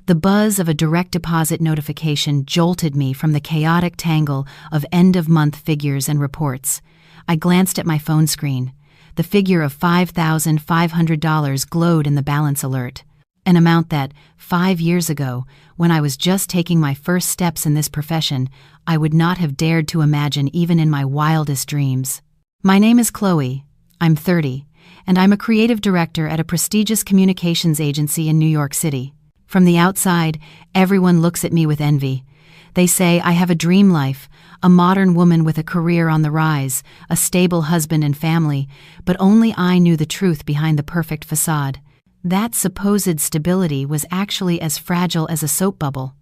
The buzz of a direct deposit notification jolted me from the chaotic tangle of end-of-month figures and reports. I glanced at my phone screen. The figure of $5,500 glowed in the balance alert, an amount that, 5 years ago, when I was just taking my first steps in this profession, I would not have dared to imagine even in my wildest dreams. My name is Chloe. I'm 30, and I'm a creative director at a prestigious communications agency in New York City. From the outside, everyone looks at me with envy. They say I have a dream life, a modern woman with a career on the rise, a stable husband and family, but only I knew the truth behind the perfect facade. That supposed stability was actually as fragile as a soap bubble.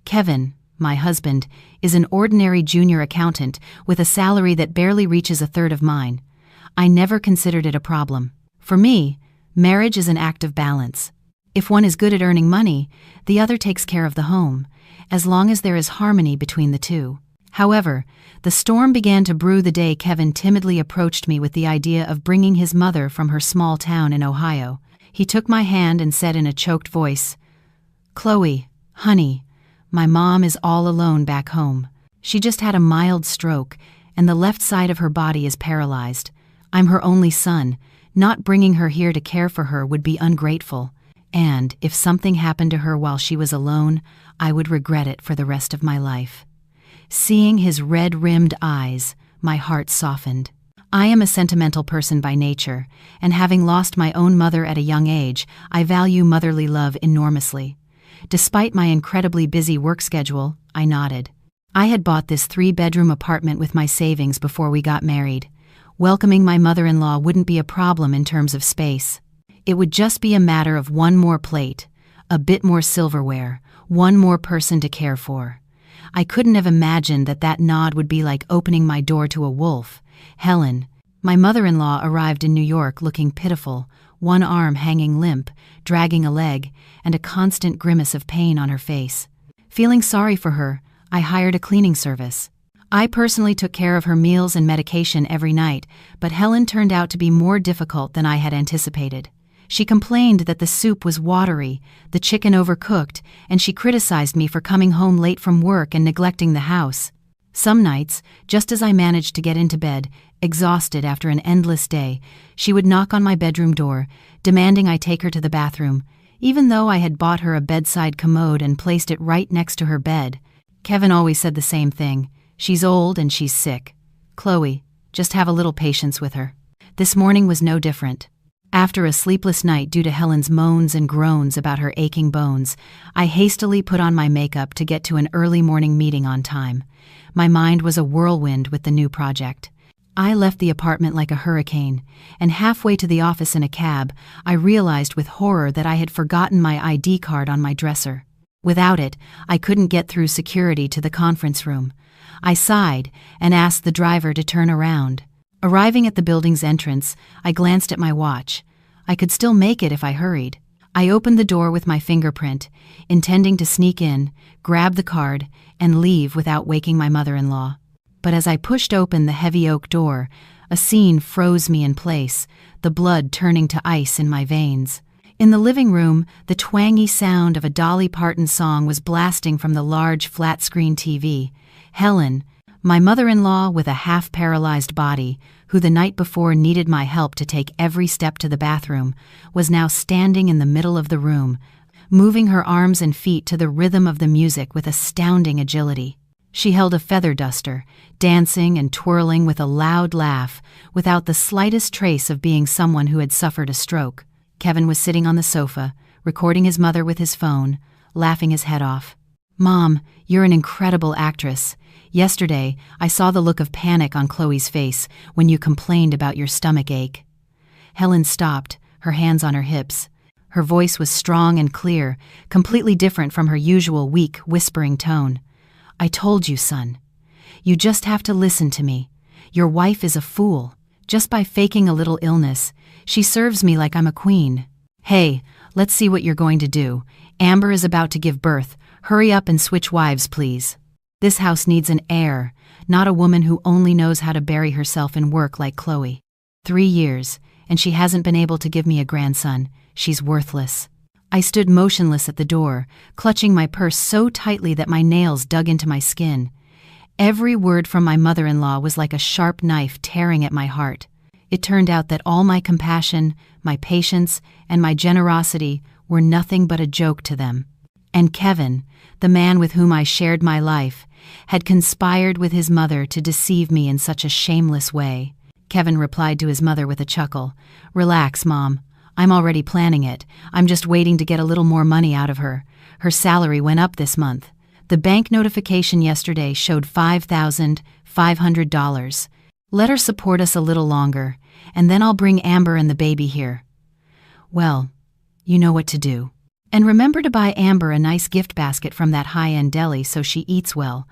Kevin, my husband, is an ordinary junior accountant with a salary that barely reaches a third of mine. I never considered it a problem. For me, marriage is an act of balance. If one is good at earning money, the other takes care of the home, as long as there is harmony between the two. However, the storm began to brew the day Kevin timidly approached me with the idea of bringing his mother from her small town in Ohio. He took my hand and said in a choked voice, "Chloe, honey, my mom is all alone back home. She just had a mild stroke, and the left side of her body is paralyzed. I'm her only son. Not bringing her here to care for her would be ungrateful. And if something happened to her while she was alone, I would regret it for the rest of my life." Seeing his red-rimmed eyes, my heart softened. I am a sentimental person by nature, and having lost my own mother at a young age, I value motherly love enormously. Despite my incredibly busy work schedule, I nodded. I had bought this 3-bedroom apartment with my savings before we got married. Welcoming my mother-in-law wouldn't be a problem in terms of space. It would just be a matter of one more plate, a bit more silverware, one more person to care for. I couldn't have imagined that nod would be like opening my door to a wolf. Helen, my mother-in-law, arrived in New York looking pitiful, one arm hanging limp, dragging a leg, and a constant grimace of pain on her face. Feeling sorry for her, I hired a cleaning service. I personally took care of her meals and medication every night, but Helen turned out to be more difficult than I had anticipated. She complained that the soup was watery, the chicken overcooked, and she criticized me for coming home late from work and neglecting the house. Some nights, just as I managed to get into bed, exhausted after an endless day, she would knock on my bedroom door, demanding I take her to the bathroom, even though I had bought her a bedside commode and placed it right next to her bed. Kevin always said the same thing: "She's old and she's sick. Chloe, just have a little patience with her." This morning was no different. After a sleepless night due to Helen's moans and groans about her aching bones, I hastily put on my makeup to get to an early morning meeting on time. My mind was a whirlwind with the new project. I left the apartment like a hurricane, and halfway to the office in a cab, I realized with horror that I had forgotten my ID card on my dresser. Without it, I couldn't get through security to the conference room. I sighed and asked the driver to turn around. Arriving at the building's entrance, I glanced at my watch. I could still make it if I hurried. I opened the door with my fingerprint, intending to sneak in, grab the card, and leave without waking my mother-in-law. But as I pushed open the heavy oak door, a scene froze me in place, the blood turning to ice in my veins. In the living room, the twangy sound of a Dolly Parton song was blasting from the large flat-screen TV. Helen, my mother-in-law with a half-paralyzed body, who the night before needed my help to take every step to the bathroom, was now standing in the middle of the room, moving her arms and feet to the rhythm of the music with astounding agility. She held a feather duster, dancing and twirling with a loud laugh, without the slightest trace of being someone who had suffered a stroke. Kevin was sitting on the sofa, recording his mother with his phone, laughing his head off. "Mom, you're an incredible actress. Yesterday, I saw the look of panic on Chloe's face when you complained about your stomach ache." Helen stopped, her hands on her hips. Her voice was strong and clear, completely different from her usual weak, whispering tone. "I told you, son. You just have to listen to me. Your wife is a fool. Just by faking a little illness, she serves me like I'm a queen. Hey, let's see what you're going to do. Amber is about to give birth. Hurry up and switch wives, please. This house needs an heir, not a woman who only knows how to bury herself in work like Chloe. 3 years, and she hasn't been able to give me a grandson. She's worthless." I stood motionless at the door, clutching my purse so tightly that my nails dug into my skin. Every word from my mother-in-law was like a sharp knife tearing at my heart. It turned out that all my compassion, my patience, and my generosity were nothing but a joke to them. And Kevin, the man with whom I shared my life, had conspired with his mother to deceive me in such a shameless way. Kevin replied to his mother with a chuckle. "Relax, Mom. I'm already planning it. I'm just waiting to get a little more money out of her. Her salary went up this month. The bank notification yesterday showed $5,500. Let her support us a little longer, and then I'll bring Amber and the baby here." Well, you know what to do. And remember to buy Amber a nice gift basket from that high-end deli so she eats well.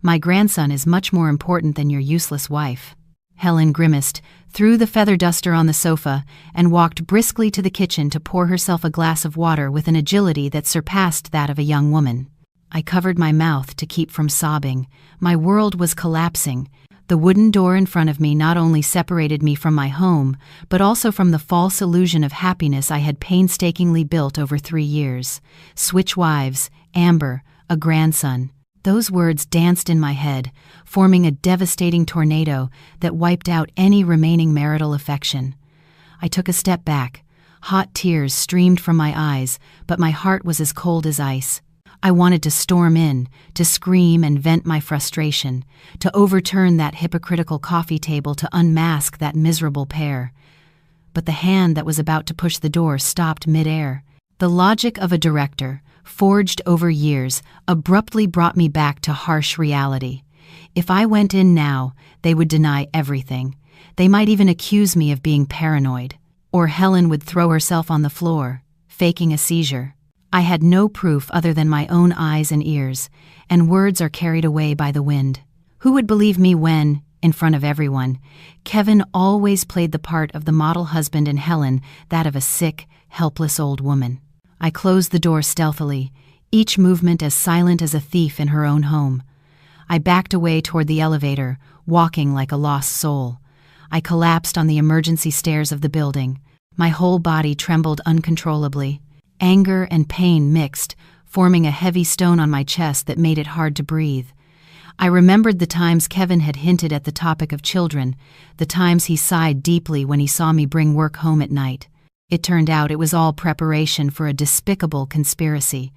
My grandson is much more important than your useless wife. Helen grimaced, threw the feather duster on the sofa, and walked briskly to the kitchen to pour herself a glass of water with an agility that surpassed that of a young woman. I covered my mouth to keep from sobbing. My world was collapsing. The wooden door in front of me not only separated me from my home, but also from the false illusion of happiness I had painstakingly built over 3 years. Switch wives, Amber, a grandson. Those words danced in my head, forming a devastating tornado that wiped out any remaining marital affection. I took a step back. Hot tears streamed from my eyes, but my heart was as cold as ice. I wanted to storm in, to scream and vent my frustration, to overturn that hypocritical coffee table, to unmask that miserable pair. But the hand that was about to push the door stopped midair. The logic of a director, forged over years, abruptly brought me back to harsh reality. If I went in now, they would deny everything. They might even accuse me of being paranoid. Or Helen would throw herself on the floor, faking a seizure. I had no proof other than my own eyes and ears, and words are carried away by the wind. Who would believe me when, in front of everyone, Kevin always played the part of the model husband and Helen that of a sick, helpless old woman? I closed the door stealthily, each movement as silent as a thief in her own home. I backed away toward the elevator, walking like a lost soul. I collapsed on the emergency stairs of the building. My whole body trembled uncontrollably. Anger and pain mixed, forming a heavy stone on my chest that made it hard to breathe. I remembered the times Kevin had hinted at the topic of children, the times he sighed deeply when he saw me bring work home at night. It turned out it was all preparation for a despicable conspiracy.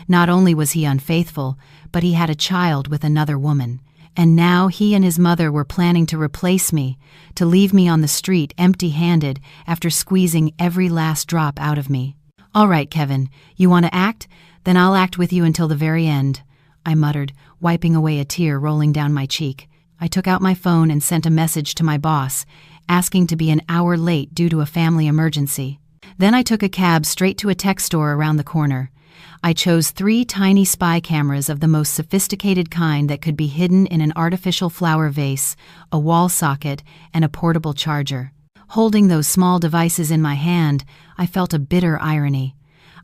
Not only was he unfaithful, but he had a child with another woman. And now he and his mother were planning to replace me, to leave me on the street empty-handed after squeezing every last drop out of me. "All right, Kevin, you want to act? Then I'll act with you until the very end," I muttered, wiping away a tear rolling down my cheek. I took out my phone and sent a message to my boss, asking to be an hour late due to a family emergency. Then I took a cab straight to a tech store around the corner. I chose 3 tiny spy cameras of the most sophisticated kind that could be hidden in an artificial flower vase, a wall socket, and a portable charger. Holding those small devices in my hand, I felt a bitter irony.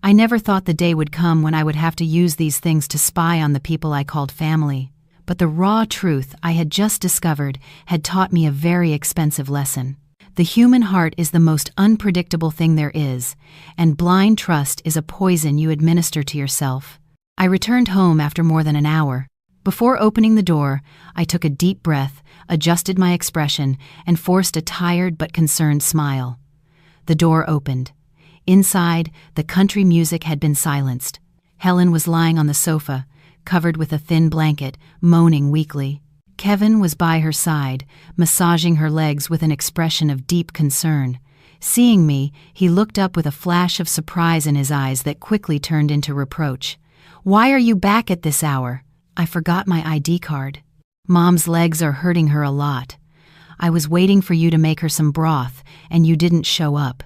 I never thought the day would come when I would have to use these things to spy on the people I called family. But the raw truth I had just discovered had taught me a very expensive lesson. The human heart is the most unpredictable thing there is, and blind trust is a poison you administer to yourself. I returned home after more than an hour. Before opening the door, I took a deep breath, adjusted my expression, and forced a tired but concerned smile. The door opened. Inside, the country music had been silenced. Helen was lying on the sofa, covered with a thin blanket, moaning weakly. Kevin was by her side, massaging her legs with an expression of deep concern. Seeing me, he looked up with a flash of surprise in his eyes that quickly turned into reproach. "Why are you back at this hour?" "I forgot my ID card. Mom's legs are hurting her a lot. I was waiting for you to make her some broth, and you didn't show up."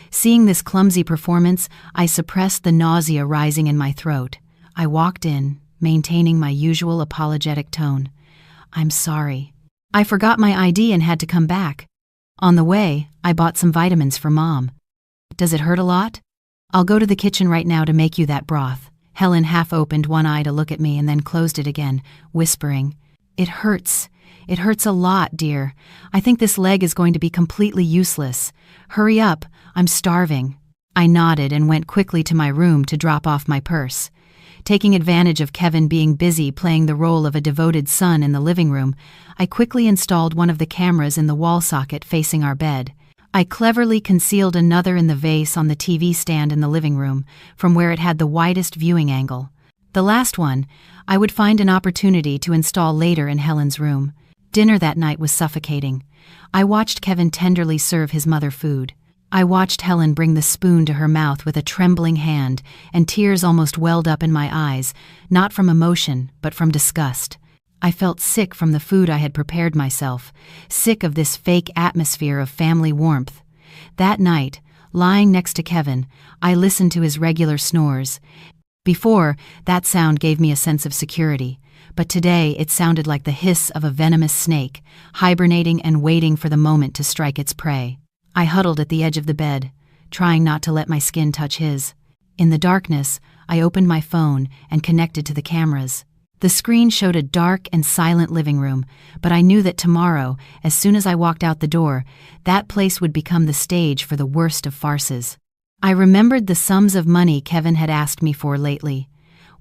Seeing this clumsy performance, I suppressed the nausea rising in my throat. I walked in, maintaining my usual apologetic tone. "I'm sorry. I forgot my ID and had to come back. On the way, I bought some vitamins for Mom. Does it hurt a lot? I'll go to the kitchen right now to make you that broth." Helen half opened one eye to look at me and then closed it again, whispering, "It hurts. It hurts a lot, dear. I think this leg is going to be completely useless. Hurry up, I'm starving." I nodded and went quickly to my room to drop off my purse. Taking advantage of Kevin being busy playing the role of a devoted son in the living room, I quickly installed one of the cameras in the wall socket facing our bed. I cleverly concealed another in the vase on the TV stand in the living room, from where it had the widest viewing angle. The last one, I would find an opportunity to install later in Helen's room. Dinner that night was suffocating. I watched Kevin tenderly serve his mother food. I watched Helen bring the spoon to her mouth with a trembling hand, and tears almost welled up in my eyes, not from emotion, but from disgust. I felt sick from the food I had prepared myself, sick of this fake atmosphere of family warmth. That night, lying next to Kevin, I listened to his regular snores. Before, that sound gave me a sense of security, but today it sounded like the hiss of a venomous snake, hibernating and waiting for the moment to strike its prey. I huddled at the edge of the bed, trying not to let my skin touch his. In the darkness, I opened my phone and connected to the cameras. The screen showed a dark and silent living room, but I knew that tomorrow, as soon as I walked out the door, that place would become the stage for the worst of farces. I remembered the sums of money Kevin had asked me for lately.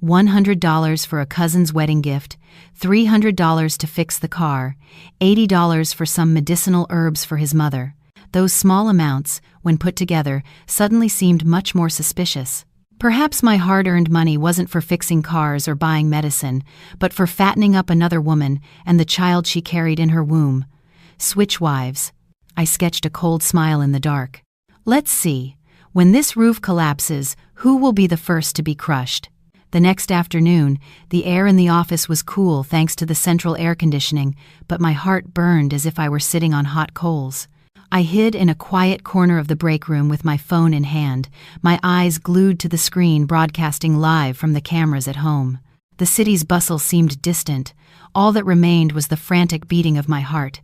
$100 for a cousin's wedding gift, $300 to fix the car, $80 for some medicinal herbs for his mother. Those small amounts, when put together, suddenly seemed much more suspicious. Perhaps my hard-earned money wasn't for fixing cars or buying medicine, but for fattening up another woman and the child she carried in her womb. Switch wives. I sketched a cold smile in the dark. Let's see. When this roof collapses, who will be the first to be crushed? The next afternoon, the air in the office was cool thanks to the central air conditioning, but my heart burned as if I were sitting on hot coals. I hid in a quiet corner of the break room with my phone in hand, my eyes glued to the screen broadcasting live from the cameras at home. The city's bustle seemed distant. All that remained was the frantic beating of my heart.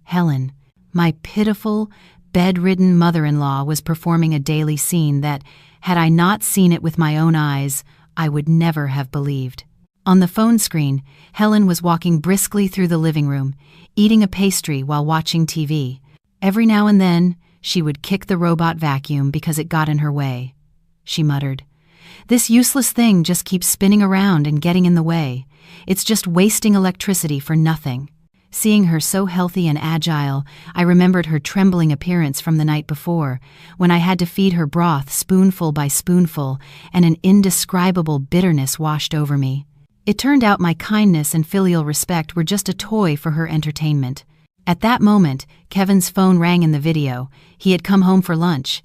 Helen, my pitiful, bedridden mother-in-law, was performing a daily scene that, had I not seen it with my own eyes, I would never have believed. On the phone screen, Helen was walking briskly through the living room, eating a pastry while watching TV. Every now and then, she would kick the robot vacuum because it got in her way. She muttered, "This useless thing just keeps spinning around and getting in the way. It's just wasting electricity for nothing." Seeing her so healthy and agile, I remembered her trembling appearance from the night before, when I had to feed her broth spoonful by spoonful, and an indescribable bitterness washed over me. It turned out my kindness and filial respect were just a toy for her entertainment. At that moment, Kevin's phone rang in the video. He had come home for lunch.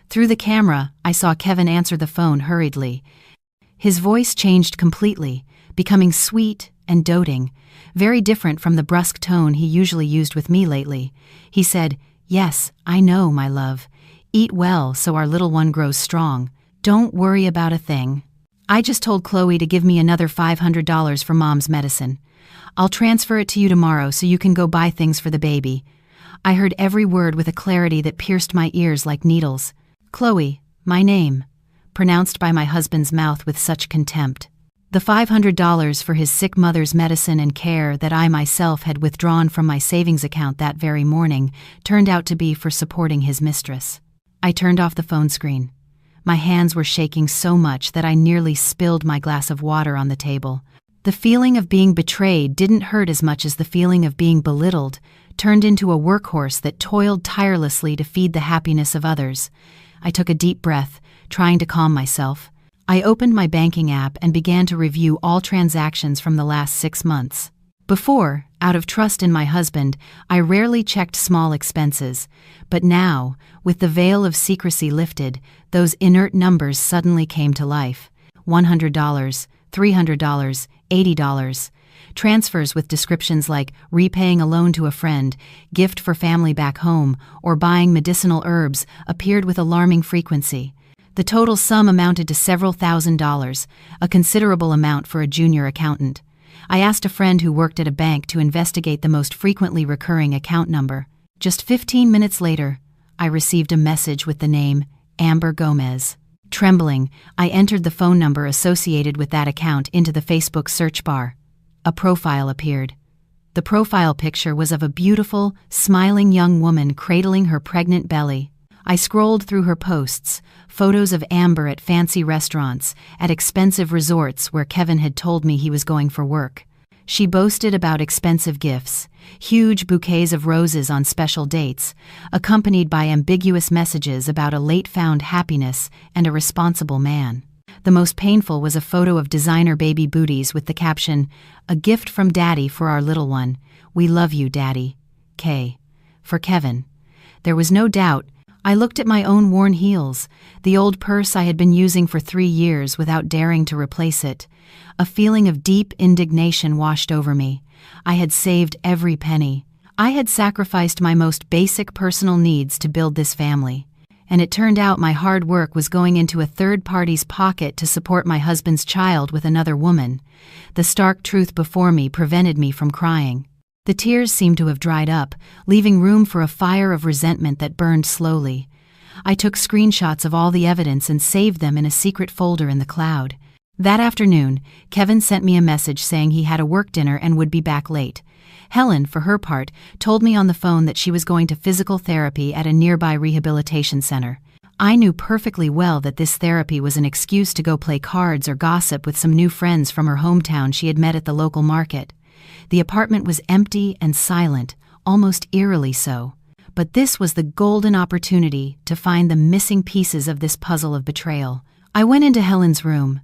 Through the camera, I saw Kevin answer the phone hurriedly. His voice changed completely, becoming sweet and doting, very different from the brusque tone he usually used with me lately. He said, "Yes, I know, my love. Eat well so our little one grows strong. Don't worry about a thing. I just told Chloe to give me another $500 for Mom's medicine. I'll transfer it to you tomorrow so you can go buy things for the baby." I heard every word with a clarity that pierced my ears like needles. Chloe, my name, pronounced by my husband's mouth with such contempt. The $500 for his sick mother's medicine and care that I myself had withdrawn from my savings account that very morning turned out to be for supporting his mistress. I turned off the phone screen. My hands were shaking so much that I nearly spilled my glass of water on the table. The feeling of being betrayed didn't hurt as much as the feeling of being belittled, turned into a workhorse that toiled tirelessly to feed the happiness of others. I took a deep breath, trying to calm myself. I opened my banking app and began to review all transactions from the last 6 months. Before, out of trust in my husband, I rarely checked small expenses, but now, with the veil of secrecy lifted, those inert numbers suddenly came to life. $100, $300, $80. Transfers with descriptions like repaying a loan to a friend, gift for family back home, or buying medicinal herbs appeared with alarming frequency. The total sum amounted to several $1,000s, a considerable amount for a junior accountant. I asked a friend who worked at a bank to investigate the most frequently recurring account number. Just 15 minutes later, I received a message with the name Amber Gomez. Trembling, I entered the phone number associated with that account into the Facebook search bar. A profile appeared. The profile picture was of a beautiful, smiling young woman cradling her pregnant belly. I scrolled through her posts, photos of Amber at fancy restaurants, at expensive resorts where Kevin had told me he was going for work. She boasted about expensive gifts, huge bouquets of roses on special dates, accompanied by ambiguous messages about a late-found happiness and a responsible man. The most painful was a photo of designer baby booties with the caption, "A gift from Daddy for our little one. We love you, Daddy. K." For Kevin. There was no doubt. I looked at my own worn heels, the old purse I had been using for 3 years without daring to replace it. A feeling of deep indignation washed over me. I had saved every penny. I had sacrificed my most basic personal needs to build this family. And it turned out my hard work was going into a third party's pocket to support my husband's child with another woman. The stark truth before me prevented me from crying. The tears seemed to have dried up, leaving room for a fire of resentment that burned slowly. I took screenshots of all the evidence and saved them in a secret folder in the cloud. That afternoon, Kevin sent me a message saying he had a work dinner and would be back late. Helen, for her part, told me on the phone that she was going to physical therapy at a nearby rehabilitation center. I knew perfectly well that this therapy was an excuse to go play cards or gossip with some new friends from her hometown she had met at the local market. The apartment was empty and silent, almost eerily so. But this was the golden opportunity to find the missing pieces of this puzzle of betrayal. I went into Helen's room,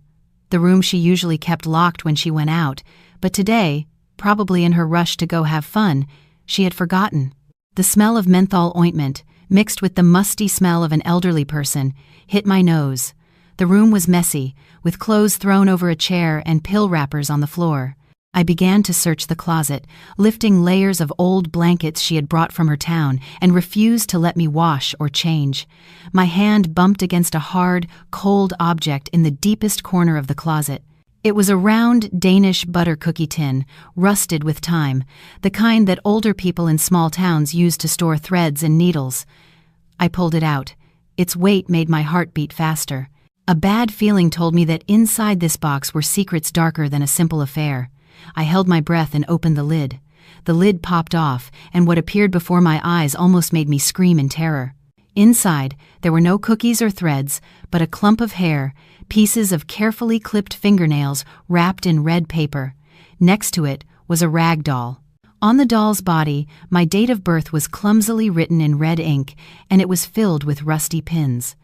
the room she usually kept locked when she went out, but today, probably in her rush to go have fun, she had forgotten. The smell of menthol ointment, mixed with the musty smell of an elderly person, hit my nose. The room was messy, with clothes thrown over a chair and pill wrappers on the floor. I began to search the closet, lifting layers of old blankets she had brought from her town and refused to let me wash or change. My hand bumped against a hard, cold object in the deepest corner of the closet. It was a round Danish butter cookie tin, rusted with time, the kind that older people in small towns used to store threads and needles. I pulled it out. Its weight made my heart beat faster. A bad feeling told me that inside this box were secrets darker than a simple affair. I held my breath and opened the lid. The lid popped off, and what appeared before my eyes almost made me scream in terror. Inside, there were no cookies or threads, but a clump of hair, pieces of carefully clipped fingernails wrapped in red paper. Next to it was a rag doll. On the doll's body, my date of birth was clumsily written in red ink, and it was filled with rusty pins.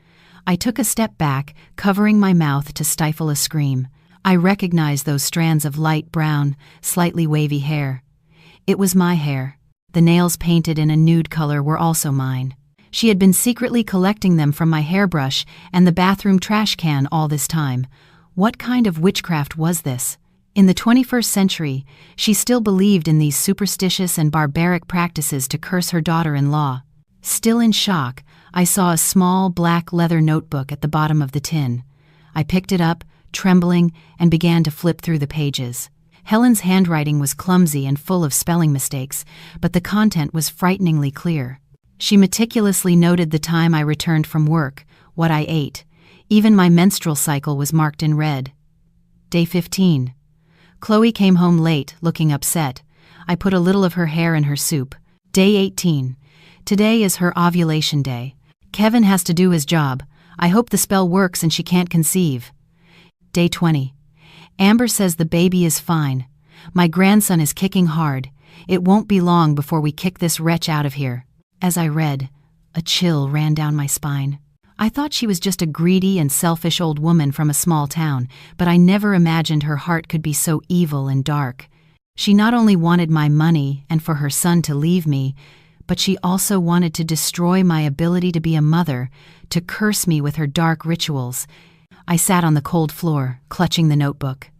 I took a step back, covering my mouth to stifle a scream. I recognized those strands of light brown, slightly wavy hair. It was my hair. The nails painted in a nude color were also mine. She had been secretly collecting them from my hairbrush and the bathroom trash can all this time. What kind of witchcraft was this? In the 21st century, she still believed in these superstitious and barbaric practices to curse her daughter-in-law. Still in shock, I saw a small black leather notebook at the bottom of the tin. I picked it up, trembling, and began to flip through the pages. Helen's handwriting was clumsy and full of spelling mistakes, but the content was frighteningly clear. She meticulously noted the time I returned from work, what I ate. Even my menstrual cycle was marked in red. Day 15. Chloe came home late, looking upset. I put a little of her hair in her soup. Day 18. Today is her ovulation day. Kevin has to do his job. I hope the spell works and she can't conceive. Day 20. Amber says the baby is fine. My grandson is kicking hard. It won't be long before we kick this wretch out of here. As I read, a chill ran down my spine. I thought she was just a greedy and selfish old woman from a small town, but I never imagined her heart could be so evil and dark. She not only wanted my money and for her son to leave me, but she also wanted to destroy my ability to be a mother, to curse me with her dark rituals. I sat on the cold floor, clutching the notebook.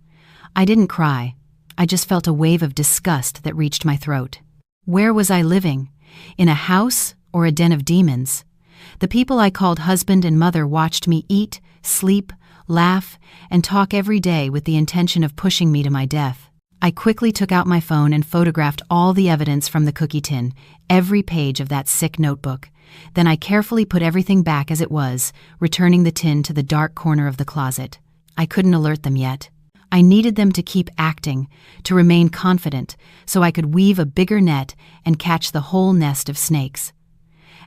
I didn't cry. I just felt a wave of disgust that reached my throat. Where was I living? In a house or a den of demons? The people I called husband and mother watched me eat, sleep, laugh, and talk every day with the intention of pushing me to my death. I quickly took out my phone and photographed all the evidence from the cookie tin, every page of that sick notebook. Then I carefully put everything back as it was, returning the tin to the dark corner of the closet. I couldn't alert them yet. I needed them to keep acting, to remain confident, so I could weave a bigger net and catch the whole nest of snakes.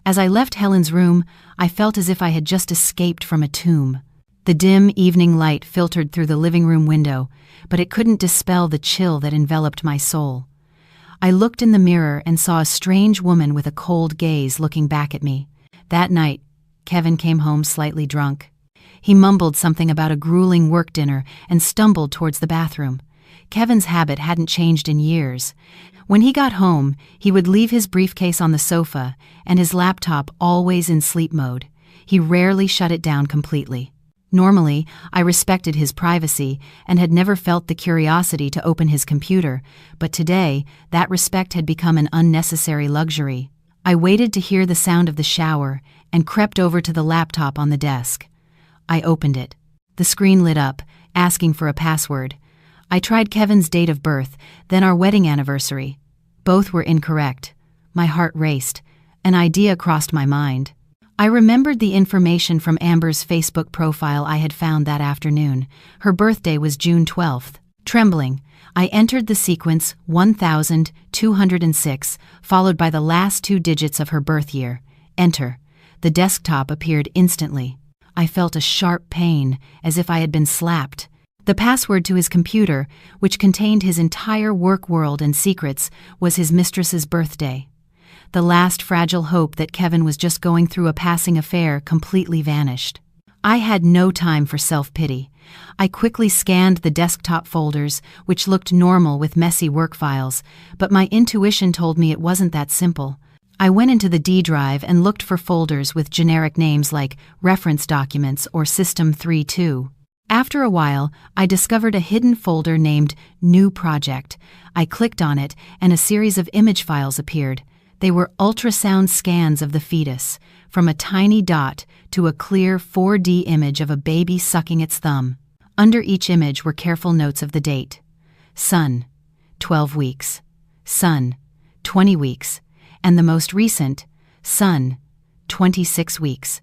As I left Helen's room, I felt as if I had just escaped from a tomb. The dim evening light filtered through the living room window, but it couldn't dispel the chill that enveloped my soul. I looked in the mirror and saw a strange woman with a cold gaze looking back at me. That night, Kevin came home slightly drunk. He mumbled something about a grueling work dinner and stumbled towards the bathroom. Kevin's habit hadn't changed in years. When he got home, he would leave his briefcase on the sofa and his laptop always in sleep mode. He rarely shut it down completely. Normally, I respected his privacy and had never felt the curiosity to open his computer, but today, that respect had become an unnecessary luxury. I waited to hear the sound of the shower and crept over to the laptop on the desk. I opened it. The screen lit up, asking for a password. I tried Kevin's date of birth, then our wedding anniversary. Both were incorrect. My heart raced. An idea crossed my mind. I remembered the information from Amber's Facebook profile I had found that afternoon. Her birthday was June 12th. Trembling, I entered the sequence 1206, followed by the last 2 digits of her birth year. Enter. The desktop appeared instantly. I felt a sharp pain, as if I had been slapped. The password to his computer, which contained his entire work world and secrets, was his mistress's birthday. The last fragile hope that Kevin was just going through a passing affair completely vanished. I had no time for self-pity. I quickly scanned the desktop folders, which looked normal with messy work files, but my intuition told me it wasn't that simple. I went into the D drive and looked for folders with generic names like Reference Documents or System 32. After a while, I discovered a hidden folder named New Project. I clicked on it, and a series of image files appeared. They were ultrasound scans of the fetus, from a tiny dot to a clear 4D image of a baby sucking its thumb. Under each image were careful notes of the date. Son, 12 weeks. Son, 20 weeks. And the most recent, son, 26 weeks.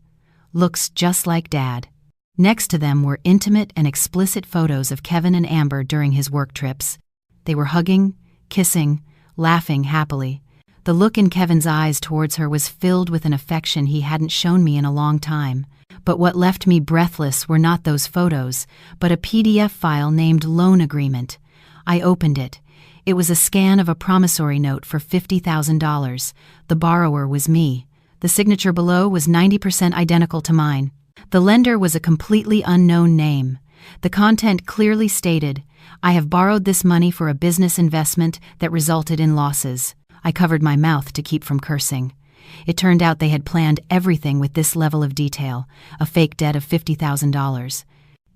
Looks just like Dad. Next to them were intimate and explicit photos of Kevin and Amber during his work trips. They were hugging, kissing, laughing happily. The look in Kevin's eyes towards her was filled with an affection he hadn't shown me in a long time. But what left me breathless were not those photos, but a PDF file named Loan Agreement. I opened it. It was a scan of a promissory note for $50,000. The borrower was me. The signature below was 90% identical to mine. The lender was a completely unknown name. The content clearly stated, "I have borrowed this money for a business investment that resulted in losses." I covered my mouth to keep from cursing. It turned out they had planned everything with this level of detail, a fake debt of $50,000.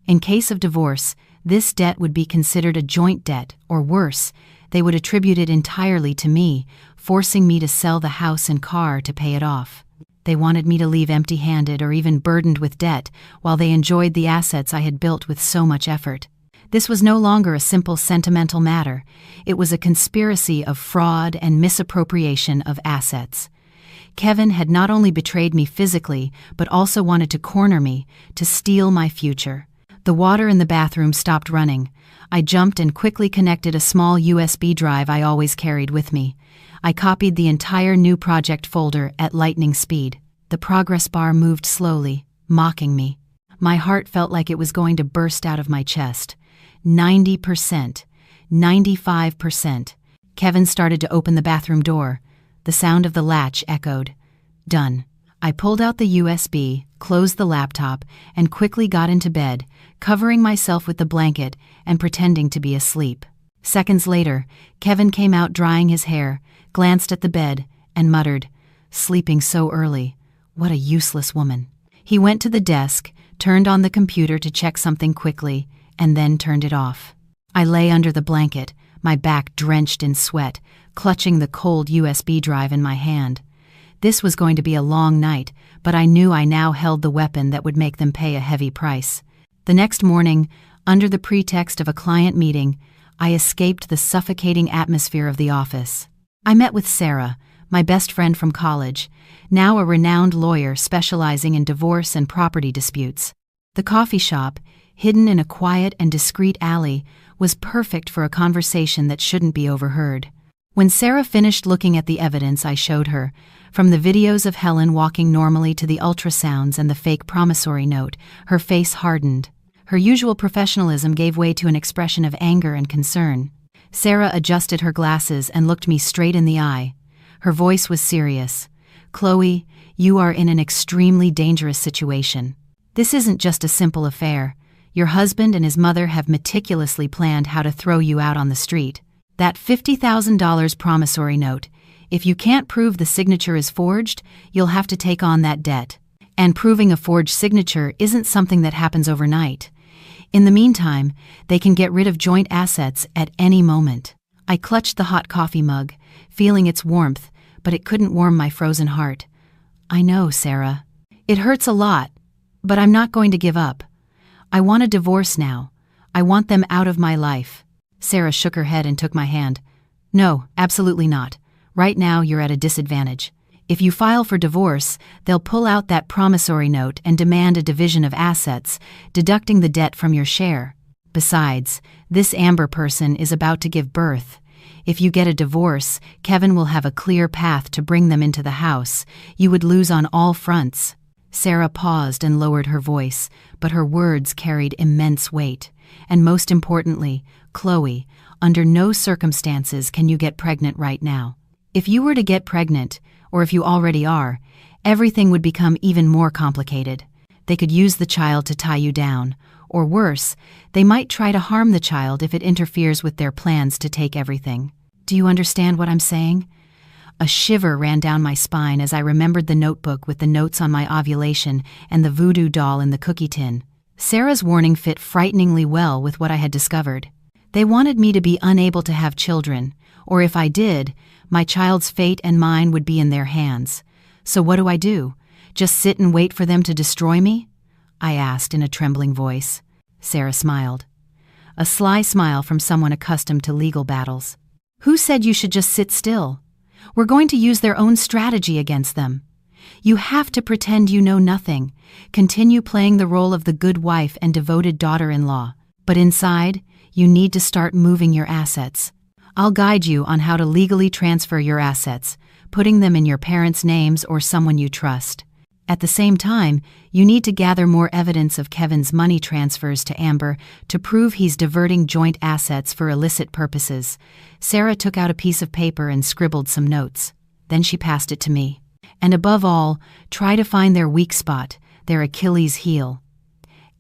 In case of divorce, this debt would be considered a joint debt, or worse, they would attribute it entirely to me, forcing me to sell the house and car to pay it off. They wanted me to leave empty-handed or even burdened with debt while they enjoyed the assets I had built with so much effort. This was no longer a simple sentimental matter. It was a conspiracy of fraud and misappropriation of assets. Kevin had not only betrayed me physically, but also wanted to corner me, to steal my future. The water in the bathroom stopped running. I jumped and quickly connected a small USB drive I always carried with me. I copied the entire New Project folder at lightning speed. The progress bar moved slowly, mocking me. My heart felt like it was going to burst out of my chest. 90%. 95%. Kevin started to open the bathroom door. The sound of the latch echoed. Done. I pulled out the USB, closed the laptop, and quickly got into bed, covering myself with the blanket and pretending to be asleep. Seconds later, Kevin came out drying his hair, glanced at the bed, and muttered, "Sleeping so early. What a useless woman." He went to the desk, turned on the computer to check something quickly, and then turned it off. I lay under the blanket, my back drenched in sweat, clutching the cold USB drive in my hand. This was going to be a long night, but I knew I now held the weapon that would make them pay a heavy price. The next morning, under the pretext of a client meeting, I escaped the suffocating atmosphere of the office. I met with Sarah, my best friend from college, now a renowned lawyer specializing in divorce and property disputes. The coffee shop, hidden in a quiet and discreet alley, was perfect for a conversation that shouldn't be overheard. When Sarah finished looking at the evidence I showed her, from the videos of Helen walking normally to the ultrasounds and the fake promissory note, her face hardened. Her usual professionalism gave way to an expression of anger and concern. Sarah adjusted her glasses and looked me straight in the eye. Her voice was serious. "Chloe, you are in an extremely dangerous situation. This isn't just a simple affair. Your husband and his mother have meticulously planned how to throw you out on the street. That $50,000 promissory note, if you can't prove the signature is forged, you'll have to take on that debt. And proving a forged signature isn't something that happens overnight. In the meantime, they can get rid of joint assets at any moment." I clutched the hot coffee mug, feeling its warmth, but it couldn't warm my frozen heart. "I know, Sarah. It hurts a lot, but I'm not going to give up. I want a divorce now. I want them out of my life." Sarah shook her head and took my hand. "No, absolutely not. Right now you're at a disadvantage. If you file for divorce, they'll pull out that promissory note and demand a division of assets, deducting the debt from your share. Besides, this Amber person is about to give birth. If you get a divorce, Kevin will have a clear path to bring them into the house. You would lose on all fronts." Sarah paused and lowered her voice, but her words carried immense weight. "And most importantly, Chloe, under no circumstances can you get pregnant right now. If you were to get pregnant, or if you already are, everything would become even more complicated. They could use the child to tie you down, or worse, they might try to harm the child if it interferes with their plans to take everything. Do you understand what I'm saying?" A shiver ran down my spine as I remembered the notebook with the notes on my ovulation and the voodoo doll in the cookie tin. Sarah's warning fit frighteningly well with what I had discovered. They wanted me to be unable to have children, or if I did, my child's fate and mine would be in their hands. So what do? Just sit and wait for them to destroy me? I asked in a trembling voice. Sarah smiled. A sly smile from someone accustomed to legal battles. "Who said you should just sit still? We're going to use their own strategy against them. You have to pretend you know nothing, continue playing the role of the good wife and devoted daughter-in-law. But inside, you need to start moving your assets. I'll guide you on how to legally transfer your assets, putting them in your parents' names or someone you trust. At the same time, you need to gather more evidence of Kevin's money transfers to Amber to prove he's diverting joint assets for illicit purposes." Sarah took out a piece of paper and scribbled some notes. Then she passed it to me. "And above all, try to find their weak spot, their Achilles heel.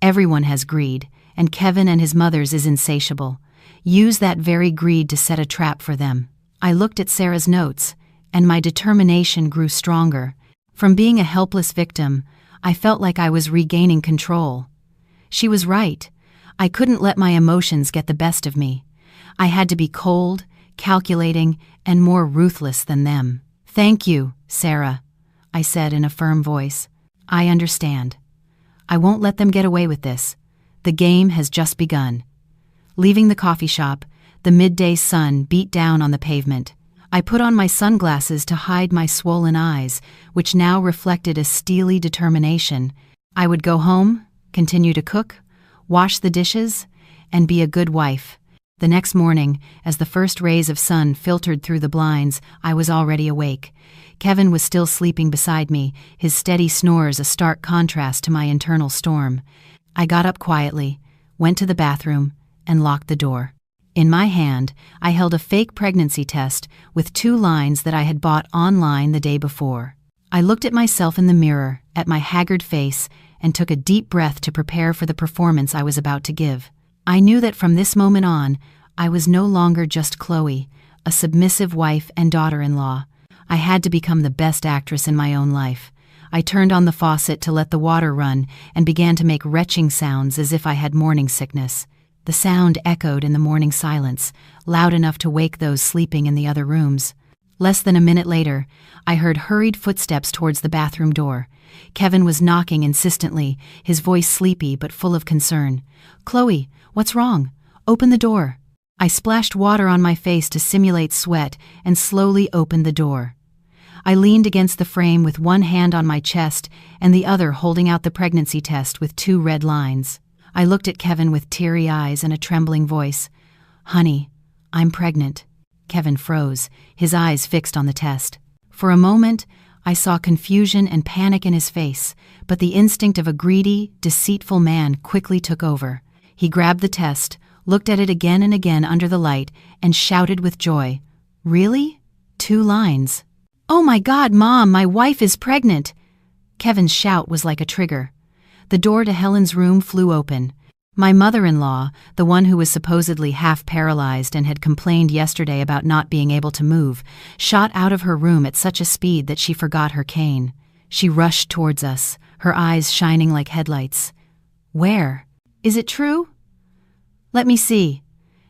Everyone has greed, and Kevin and his mother's is insatiable. Use that very greed to set a trap for them." I looked at Sarah's notes, and my determination grew stronger. From being a helpless victim, I felt like I was regaining control. She was right. I couldn't let my emotions get the best of me. I had to be cold, calculating, and more ruthless than them. "Thank you, Sarah," I said in a firm voice. "I understand. I won't let them get away with this. The game has just begun." Leaving the coffee shop, the midday sun beat down on the pavement. I put on my sunglasses to hide my swollen eyes, which now reflected a steely determination. I would go home, continue to cook, wash the dishes, and be a good wife. The next morning, as the first rays of sun filtered through the blinds, I was already awake. Kevin was still sleeping beside me, his steady snores a stark contrast to my internal storm. I got up quietly, went to the bathroom, and locked the door. In my hand, I held a fake pregnancy test with 2 lines that I had bought online the day before. I looked at myself in the mirror, at my haggard face, and took a deep breath to prepare for the performance I was about to give. I knew that from this moment on, I was no longer just Chloe, a submissive wife and daughter-in-law. I had to become the best actress in my own life. I turned on the faucet to let the water run and began to make retching sounds as if I had morning sickness. The sound echoed in the morning silence, loud enough to wake those sleeping in the other rooms. Less than a minute later, I heard hurried footsteps towards the bathroom door. Kevin was knocking insistently, his voice sleepy but full of concern. "Chloe, what's wrong? Open the door." I splashed water on my face to simulate sweat and slowly opened the door. I leaned against the frame with one hand on my chest and the other holding out the pregnancy test with 2 red lines. I looked at Kevin with teary eyes and a trembling voice. "Honey, I'm pregnant." Kevin froze, his eyes fixed on the test. For a moment, I saw confusion and panic in his face, but the instinct of a greedy, deceitful man quickly took over. He grabbed the test, looked at it again and again under the light, and shouted with joy, "Really? 2 lines. Oh my God, Mom, my wife is pregnant!" Kevin's shout was like a trigger. The door to Helen's room flew open. My mother-in-law, the one who was supposedly half paralyzed and had complained yesterday about not being able to move, shot out of her room at such a speed that she forgot her cane. She rushed towards us, her eyes shining like headlights. "Where? Is it true?" "Let me see."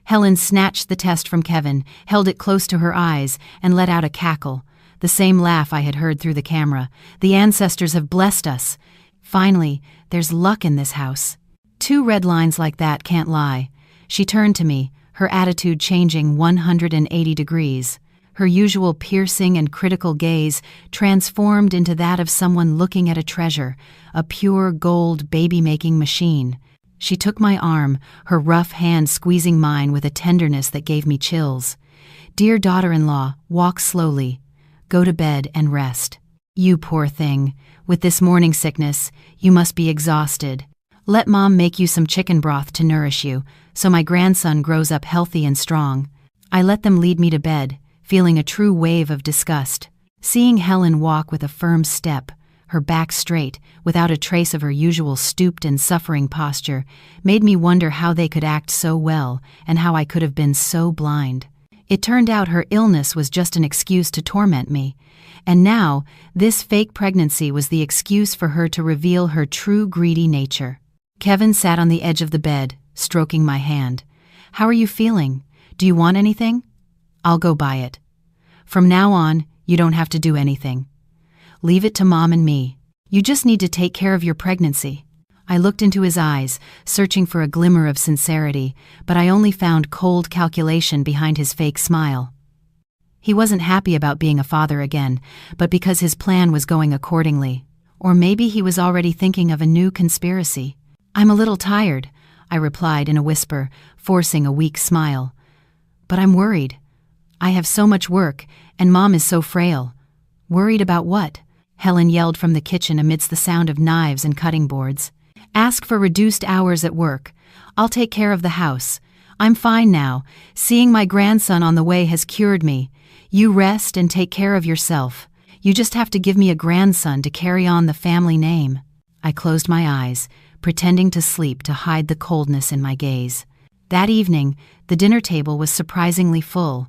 Helen snatched the test from Kevin, held it close to her eyes, and let out a cackle, the same laugh I had heard through the camera. "The ancestors have blessed us. Finally, there's luck in this house. 2 red lines like that can't lie." She turned to me, her attitude changing 180 degrees. Her usual piercing and critical gaze transformed into that of someone looking at a treasure, a pure gold baby-making machine. She took my arm, her rough hand squeezing mine with a tenderness that gave me chills. "Dear daughter-in-law, walk slowly. Go to bed and rest. You poor thing, with this morning sickness, you must be exhausted. Let Mom make you some chicken broth to nourish you, so my grandson grows up healthy and strong." I let them lead me to bed, feeling a true wave of disgust. Seeing Helen walk with a firm step, her back straight, without a trace of her usual stooped and suffering posture, made me wonder how they could act so well and how I could have been so blind. It turned out her illness was just an excuse to torment me, and now this fake pregnancy was the excuse for her to reveal her true greedy nature. Kevin sat on the edge of the bed, stroking my hand. "How are you feeling? Do you want anything?" "I'll go buy it. From now on, you don't have to do anything. Leave it to Mom and me. You just need to take care of your pregnancy." I looked into his eyes, searching for a glimmer of sincerity, but I only found cold calculation behind his fake smile. He wasn't happy about being a father again, but because his plan was going accordingly. Or maybe he was already thinking of a new conspiracy. "I'm a little tired," I replied in a whisper, forcing a weak smile. "But I'm worried. I have so much work, and Mom is so frail." "Worried about what?" Helen yelled from the kitchen amidst the sound of knives and cutting boards. "Ask for reduced hours at work. I'll take care of the house. I'm fine now. Seeing my grandson on the way has cured me. You rest and take care of yourself. You just have to give me a grandson to carry on the family name." I closed my eyes, pretending to sleep to hide the coldness in my gaze. That evening, the dinner table was surprisingly full.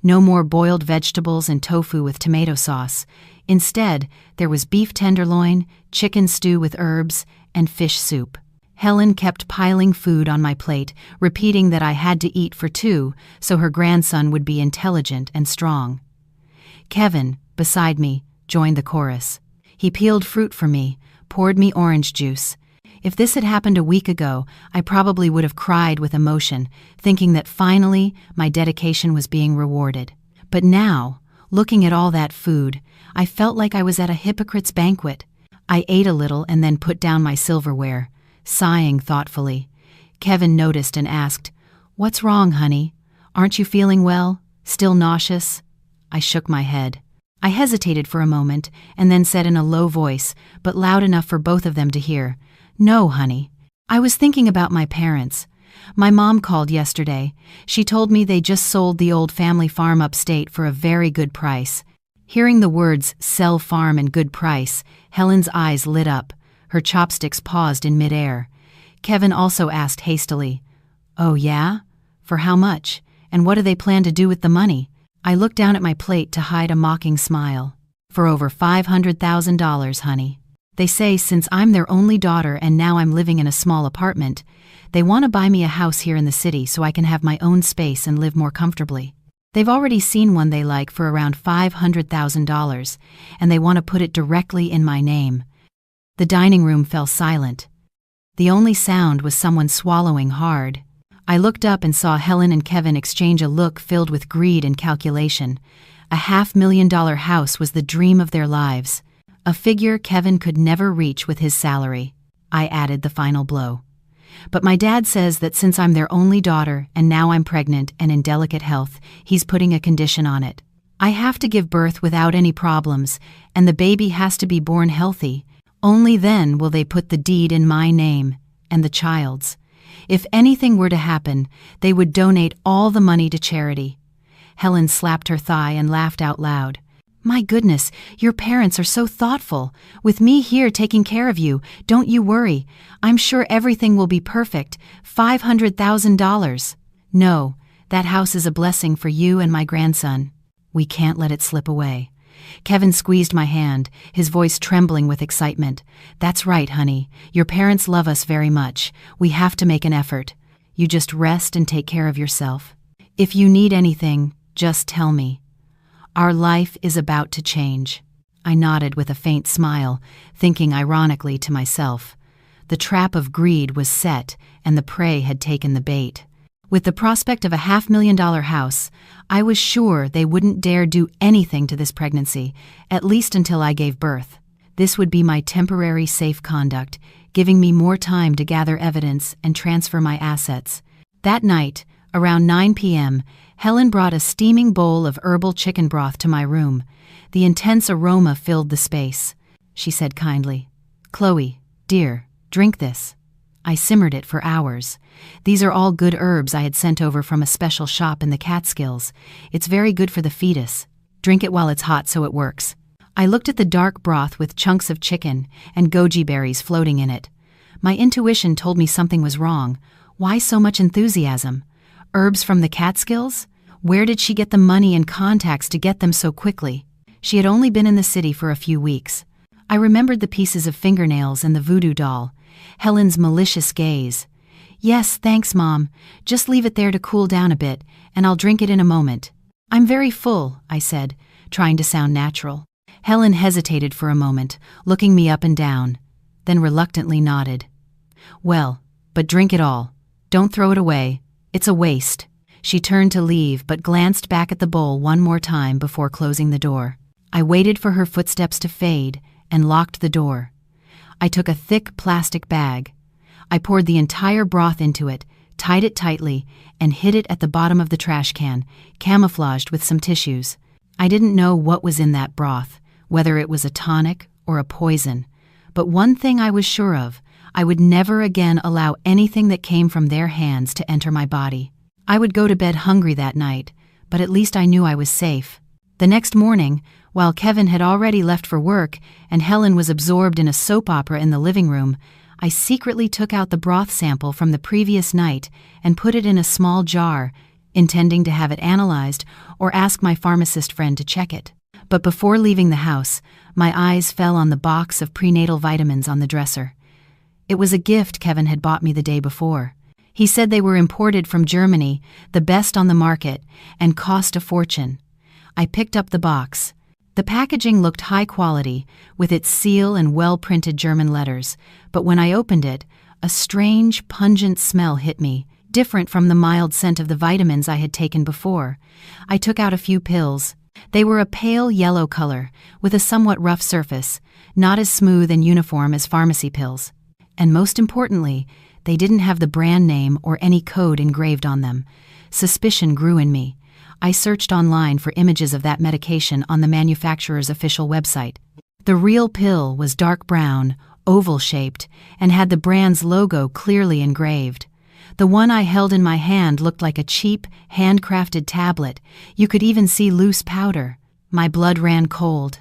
No more boiled vegetables and tofu with tomato sauce. Instead, there was beef tenderloin, chicken stew with herbs, and fish soup. Helen kept piling food on my plate, repeating that I had to eat for 2 so her grandson would be intelligent and strong. Kevin, beside me, joined the chorus. He peeled fruit for me, poured me orange juice. If this had happened a week ago, I probably would have cried with emotion, thinking that finally my dedication was being rewarded. But now, looking at all that food, I felt like I was at a hypocrite's banquet. I ate a little and then put down my silverware, sighing thoughtfully. Kevin noticed and asked, "What's wrong, honey? Aren't you feeling well? Still nauseous?" I shook my head. I hesitated for a moment and then said in a low voice, but loud enough for both of them to hear, "No, honey. I was thinking about my parents. My mom called yesterday. She told me they just sold the old family farm upstate for a very good price." Hearing the words "sell farm and good price," Helen's eyes lit up. Her chopsticks paused in midair. Kevin also asked hastily, "Oh yeah? For how much? And what do they plan to do with the money?" I looked down at my plate to hide a mocking smile. "For over $500,000, honey. They say since I'm their only daughter and now I'm living in a small apartment, they want to buy me a house here in the city so I can have my own space and live more comfortably. They've already seen one they like for around $500,000, and they want to put it directly in my name." The dining room fell silent. The only sound was someone swallowing hard. I looked up and saw Helen and Kevin exchange a look filled with greed and calculation. A $500,000 house was the dream of their lives, a figure Kevin could never reach with his salary. I added the final blow. But my dad says that since I'm their only daughter and now I'm pregnant and in delicate health, he's putting a condition on it. I have to give birth without any problems, and the baby has to be born healthy. Only then will they put the deed in my name and the child's. If anything were to happen, they would donate all the money to charity. Helen slapped her thigh and laughed out loud. My goodness, your parents are so thoughtful. With me here taking care of you, don't you worry. I'm sure everything will be perfect. $500,000. No, that house is a blessing for you and my grandson. We can't let it slip away. Kevin squeezed my hand, his voice trembling with excitement. That's right, honey. Your parents love us very much. We have to make an effort. You just rest and take care of yourself. If you need anything, just tell me. Our life is about to change. I nodded with a faint smile, thinking ironically to myself. The trap of greed was set, and the prey had taken the bait. With the prospect of a $500,000 house, I was sure they wouldn't dare do anything to this pregnancy, at least until I gave birth. This would be my temporary safe conduct, giving me more time to gather evidence and transfer my assets. That night, around 9 p.m., Helen brought a steaming bowl of herbal chicken broth to my room. The intense aroma filled the space. She said kindly, "Chloe, dear, drink this." I simmered it for hours. These are all good herbs I had sent over from a special shop in the Catskills. It's very good for the fetus. Drink it while it's hot so it works. I looked at the dark broth with chunks of chicken and goji berries floating in it. My intuition told me something was wrong. Why so much enthusiasm? Herbs from the Catskills? Where did she get the money and contacts to get them so quickly? She had only been in the city for a few weeks. I remembered the pieces of fingernails and the voodoo doll. Helen's malicious gaze. "Yes, thanks, Mom. Just leave it there to cool down a bit, and I'll drink it in a moment." "I'm very full," I said, trying to sound natural. Helen hesitated for a moment, looking me up and down, then reluctantly nodded. "Well, but drink it all. Don't throw it away. It's a waste." She turned to leave but glanced back at the bowl one more time before closing the door. I waited for her footsteps to fade and locked the door. I took a thick plastic bag. I poured the entire broth into it, tied it tightly, and hid it at the bottom of the trash can, camouflaged with some tissues. I didn't know what was in that broth, whether it was a tonic or a poison. But one thing I was sure of, I would never again allow anything that came from their hands to enter my body. I would go to bed hungry that night, but at least I knew I was safe. The next morning, while Kevin had already left for work and Helen was absorbed in a soap opera in the living room, I secretly took out the broth sample from the previous night and put it in a small jar, intending to have it analyzed or ask my pharmacist friend to check it. But before leaving the house, my eyes fell on the box of prenatal vitamins on the dresser. It was a gift Kevin had bought me the day before. He said they were imported from Germany, the best on the market, and cost a fortune. I picked up the box. The packaging looked high quality, with its seal and well-printed German letters, but when I opened it, a strange, pungent smell hit me, different from the mild scent of the vitamins I had taken before. I took out a few pills. They were a pale yellow color, with a somewhat rough surface, not as smooth and uniform as pharmacy pills. And most importantly, they didn't have the brand name or any code engraved on them. Suspicion grew in me. I searched online for images of that medication on the manufacturer's official website. The real pill was dark brown, oval-shaped, and had the brand's logo clearly engraved. The one I held in my hand looked like a cheap, handcrafted tablet. You could even see loose powder. My blood ran cold.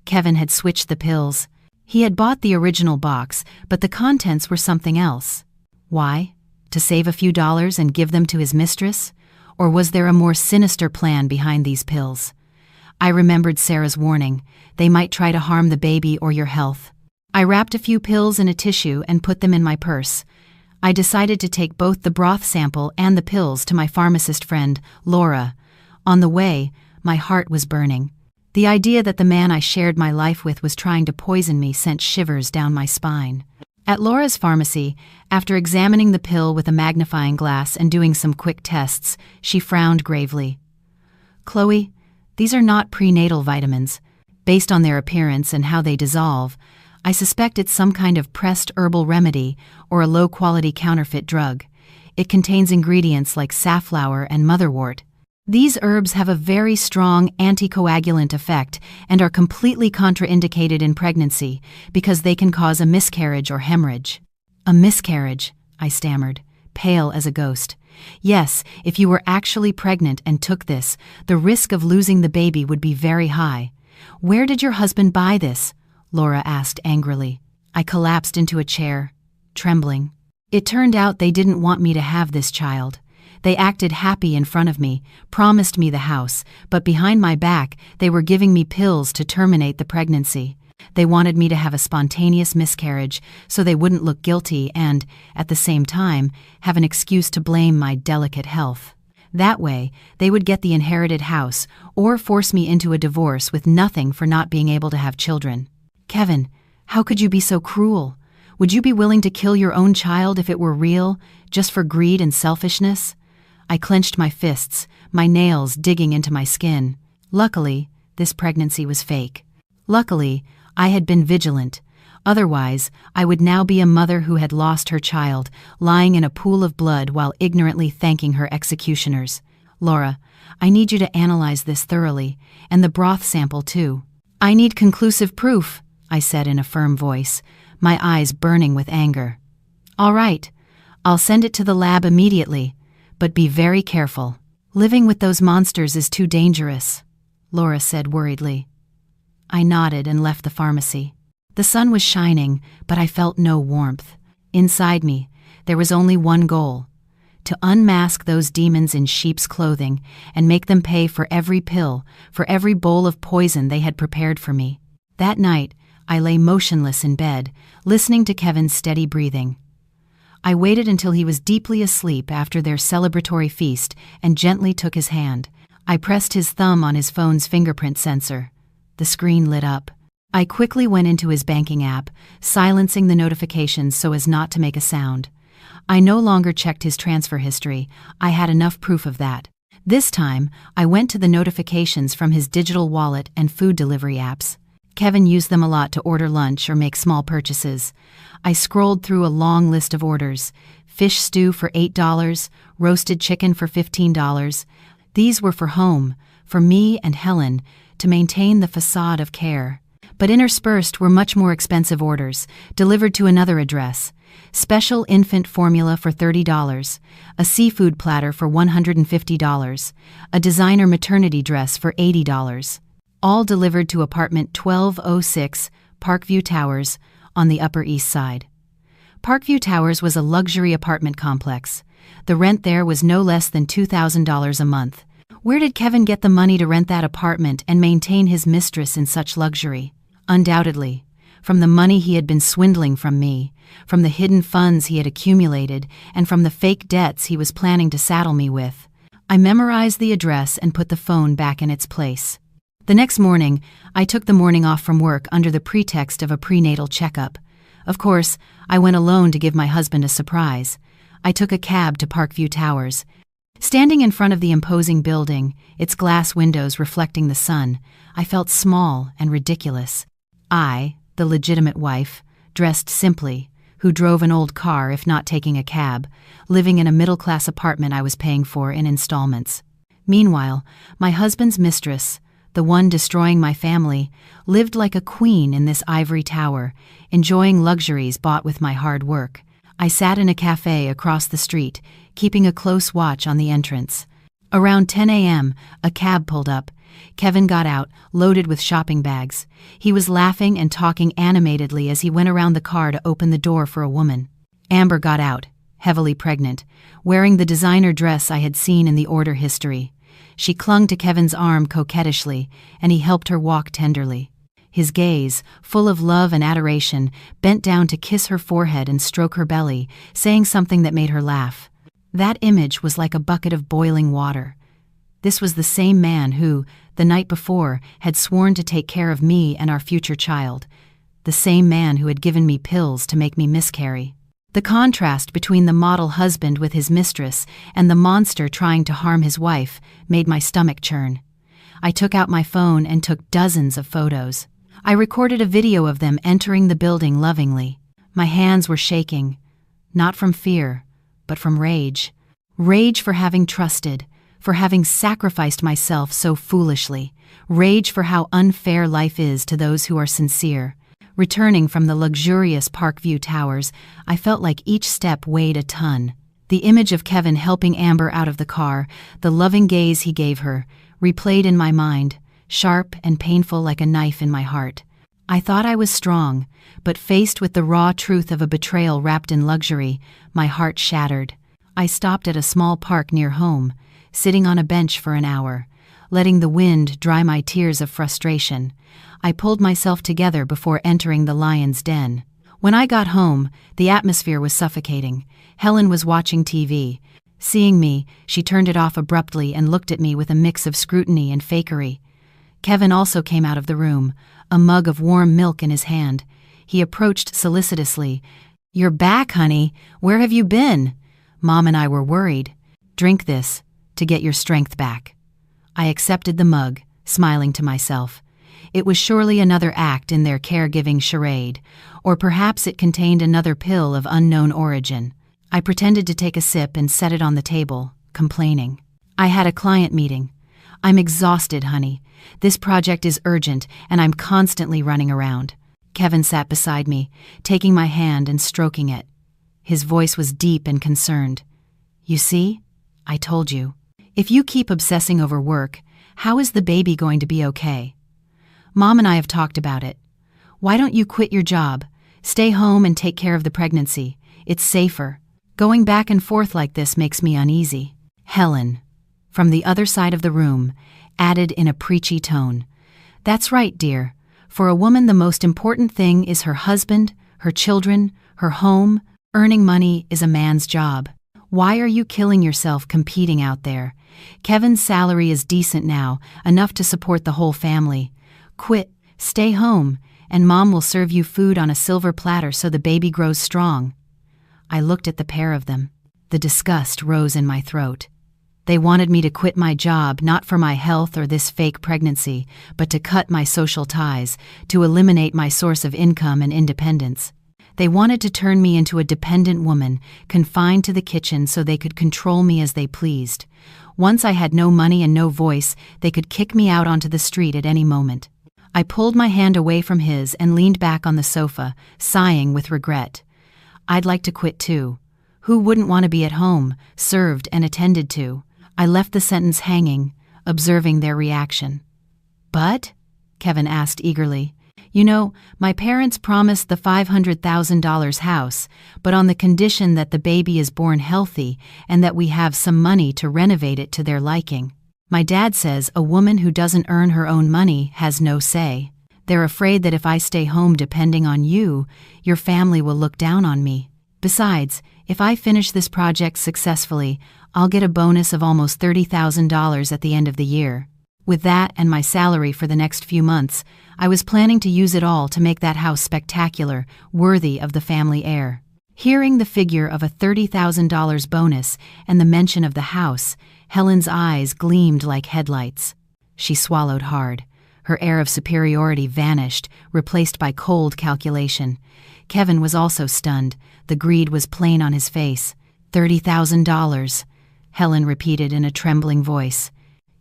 Kevin had switched the pills. He had bought the original box, but the contents were something else. Why? To save a few dollars and give them to his mistress? Or was there a more sinister plan behind these pills? I remembered Sarah's warning. They might try to harm the baby or your health. I wrapped a few pills in a tissue and put them in my purse. I decided to take both the broth sample and the pills to my pharmacist friend, Laura. On the way, my heart was burning. The idea that the man I shared my life with was trying to poison me sent shivers down my spine. At Laura's pharmacy, after examining the pill with a magnifying glass and doing some quick tests, she frowned gravely. "Chloe, these are not prenatal vitamins. Based on their appearance and how they dissolve, I suspect it's some kind of pressed herbal remedy or a low-quality counterfeit drug. It contains ingredients like safflower and motherwort. These herbs have a very strong anticoagulant effect and are completely contraindicated in pregnancy because they can cause a miscarriage or hemorrhage. A miscarriage, I stammered, pale as a ghost. Yes, if you were actually pregnant and took this, the risk of losing the baby would be very high. Where did your husband buy this? Laura asked angrily. I collapsed into a chair, trembling. It turned out they didn't want me to have this child. They acted happy in front of me, promised me the house, but behind my back they were giving me pills to terminate the pregnancy. They wanted me to have a spontaneous miscarriage so they wouldn't look guilty and, at the same time, have an excuse to blame my delicate health. That way, they would get the inherited house or force me into a divorce with nothing for not being able to have children. Kevin, how could you be so cruel? Would you be willing to kill your own child if it were real, just for greed and selfishness? I clenched my fists, my nails digging into my skin. Luckily, this pregnancy was fake. Luckily, I had been vigilant. Otherwise, I would now be a mother who had lost her child, lying in a pool of blood while ignorantly thanking her executioners. Laura, I need you to analyze this thoroughly, and the broth sample too. I need conclusive proof, I said in a firm voice, my eyes burning with anger. All right, I'll send it to the lab immediately. But be very careful. Living with those monsters is too dangerous, Laura said worriedly. I nodded and left the pharmacy. The sun was shining, but I felt no warmth. Inside me, there was only one goal: to unmask those demons in sheep's clothing and make them pay for every pill, for every bowl of poison they had prepared for me. That night, I lay motionless in bed, listening to Kevin's steady breathing. I waited until he was deeply asleep after their celebratory feast and gently took his hand. I pressed his thumb on his phone's fingerprint sensor. The screen lit up. I quickly went into his banking app, silencing the notifications so as not to make a sound. I no longer checked his transfer history. I had enough proof of that. This time, I went to the notifications from his digital wallet and food delivery apps. Kevin used them a lot to order lunch or make small purchases. I scrolled through a long list of orders. Fish stew for $8, roasted chicken for $15. These were for home, for me and Helen, to maintain the facade of care. But interspersed were much more expensive orders, delivered to another address. Special infant formula for $30, a seafood platter for $150, a designer maternity dress for $80. All delivered to apartment 1206, Parkview Towers, on the Upper East Side. Parkview Towers was a luxury apartment complex. The rent there was no less than $2,000 a month. Where did Kevin get the money to rent that apartment and maintain his mistress in such luxury? Undoubtedly, from the money he had been swindling from me, from the hidden funds he had accumulated, and from the fake debts he was planning to saddle me with. I memorized the address and put the phone back in its place. The next morning, I took the morning off from work under the pretext of a prenatal checkup. Of course, I went alone to give my husband a surprise. I took a cab to Parkview Towers. Standing in front of the imposing building, its glass windows reflecting the sun, I felt small and ridiculous. I, the legitimate wife, dressed simply, who drove an old car if not taking a cab, living in a middle-class apartment I was paying for in installments. Meanwhile, my husband's mistress, the one destroying my family, lived like a queen in this ivory tower, enjoying luxuries bought with my hard work. I sat in a cafe across the street, keeping a close watch on the entrance. Around 10 a.m., a cab pulled up. Kevin got out, loaded with shopping bags. He was laughing and talking animatedly as he went around the car to open the door for a woman. Amber got out, heavily pregnant, wearing the designer dress I had seen in the order history. She clung to Kevin's arm coquettishly, and he helped her walk tenderly. His gaze, full of love and adoration, bent down to kiss her forehead and stroke her belly, saying something that made her laugh. That image was like a bucket of boiling water. This was the same man who, the night before, had sworn to take care of me and our future child. The same man who had given me pills to make me miscarry. The contrast between the model husband with his mistress and the monster trying to harm his wife made my stomach churn. I took out my phone and took dozens of photos. I recorded a video of them entering the building lovingly. My hands were shaking, not from fear, but from rage. Rage for having trusted, for having sacrificed myself so foolishly. Rage for how unfair life is to those who are sincere. Returning from the luxurious Parkview Towers, I felt like each step weighed a ton. The image of Kevin helping Amber out of the car, the loving gaze he gave her, replayed in my mind, sharp and painful like a knife in my heart. I thought I was strong, but faced with the raw truth of a betrayal wrapped in luxury, my heart shattered. I stopped at a small park near home, sitting on a bench for an hour, letting the wind dry my tears of frustration. I pulled myself together before entering the lion's den. When I got home, the atmosphere was suffocating. Helen was watching TV. Seeing me, she turned it off abruptly and looked at me with a mix of scrutiny and fakery. Kevin also came out of the room, a mug of warm milk in his hand. He approached solicitously. "You're back, honey. Where have you been?" Mom and I were worried. "Drink this, to get your strength back." I accepted the mug, smiling to myself. It was surely another act in their caregiving charade, or perhaps it contained another pill of unknown origin. I pretended to take a sip and set it on the table, complaining. "I had a client meeting. I'm exhausted, honey. This project is urgent, and I'm constantly running around." Kevin sat beside me, taking my hand and stroking it. His voice was deep and concerned. "You see? I told you. If you keep obsessing over work, how is the baby going to be okay? Mom and I have talked about it. Why don't you quit your job? Stay home and take care of the pregnancy. It's safer. Going back and forth like this makes me uneasy." Helen, from the other side of the room, added in a preachy tone. "That's right, dear. For a woman, the most important thing is her husband, her children, her home. Earning money is a man's job. Why are you killing yourself competing out there? Kevin's salary is decent now, enough to support the whole family. Quit, stay home, and Mom will serve you food on a silver platter so the baby grows strong." I looked at the pair of them. The disgust rose in my throat. They wanted me to quit my job, not for my health or this fake pregnancy, but to cut my social ties, to eliminate my source of income and independence. They wanted to turn me into a dependent woman, confined to the kitchen so they could control me as they pleased. Once I had no money and no voice, they could kick me out onto the street at any moment. I pulled my hand away from his and leaned back on the sofa, sighing with regret. I'd like to quit too. Who wouldn't want to be at home, served and attended to? I left the sentence hanging, observing their reaction. "But?" Kevin asked eagerly. "You know, my parents promised the $500,000 house, but on the condition that the baby is born healthy and that we have some money to renovate it to their liking. My dad says a woman who doesn't earn her own money has no say. They're afraid that if I stay home depending on you, your family will look down on me. Besides, if I finish this project successfully, I'll get a bonus of almost $30,000 at the end of the year. With that and my salary for the next few months, I was planning to use it all to make that house spectacular, worthy of the family heir." Hearing the figure of a $30,000 bonus and the mention of the house, Helen's eyes gleamed like headlights. She swallowed hard. Her air of superiority vanished, replaced by cold calculation. Kevin was also stunned. The greed was plain on his face. $30,000, Helen repeated in a trembling voice.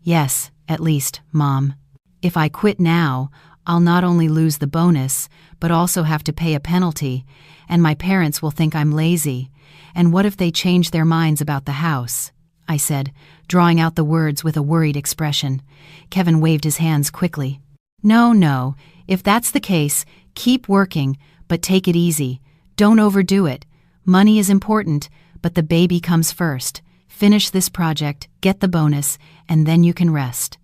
"Yes, at least, Mom. If I quit now, I'll not only lose the bonus, but also have to pay a penalty, and my parents will think I'm lazy. And what if they change their minds about the house?" I said, drawing out the words with a worried expression. Kevin waved his hands quickly. No, if that's the case, keep working, but take it easy. Don't overdo it. Money is important, but the baby comes first. Finish this project, get the bonus, and then you can rest."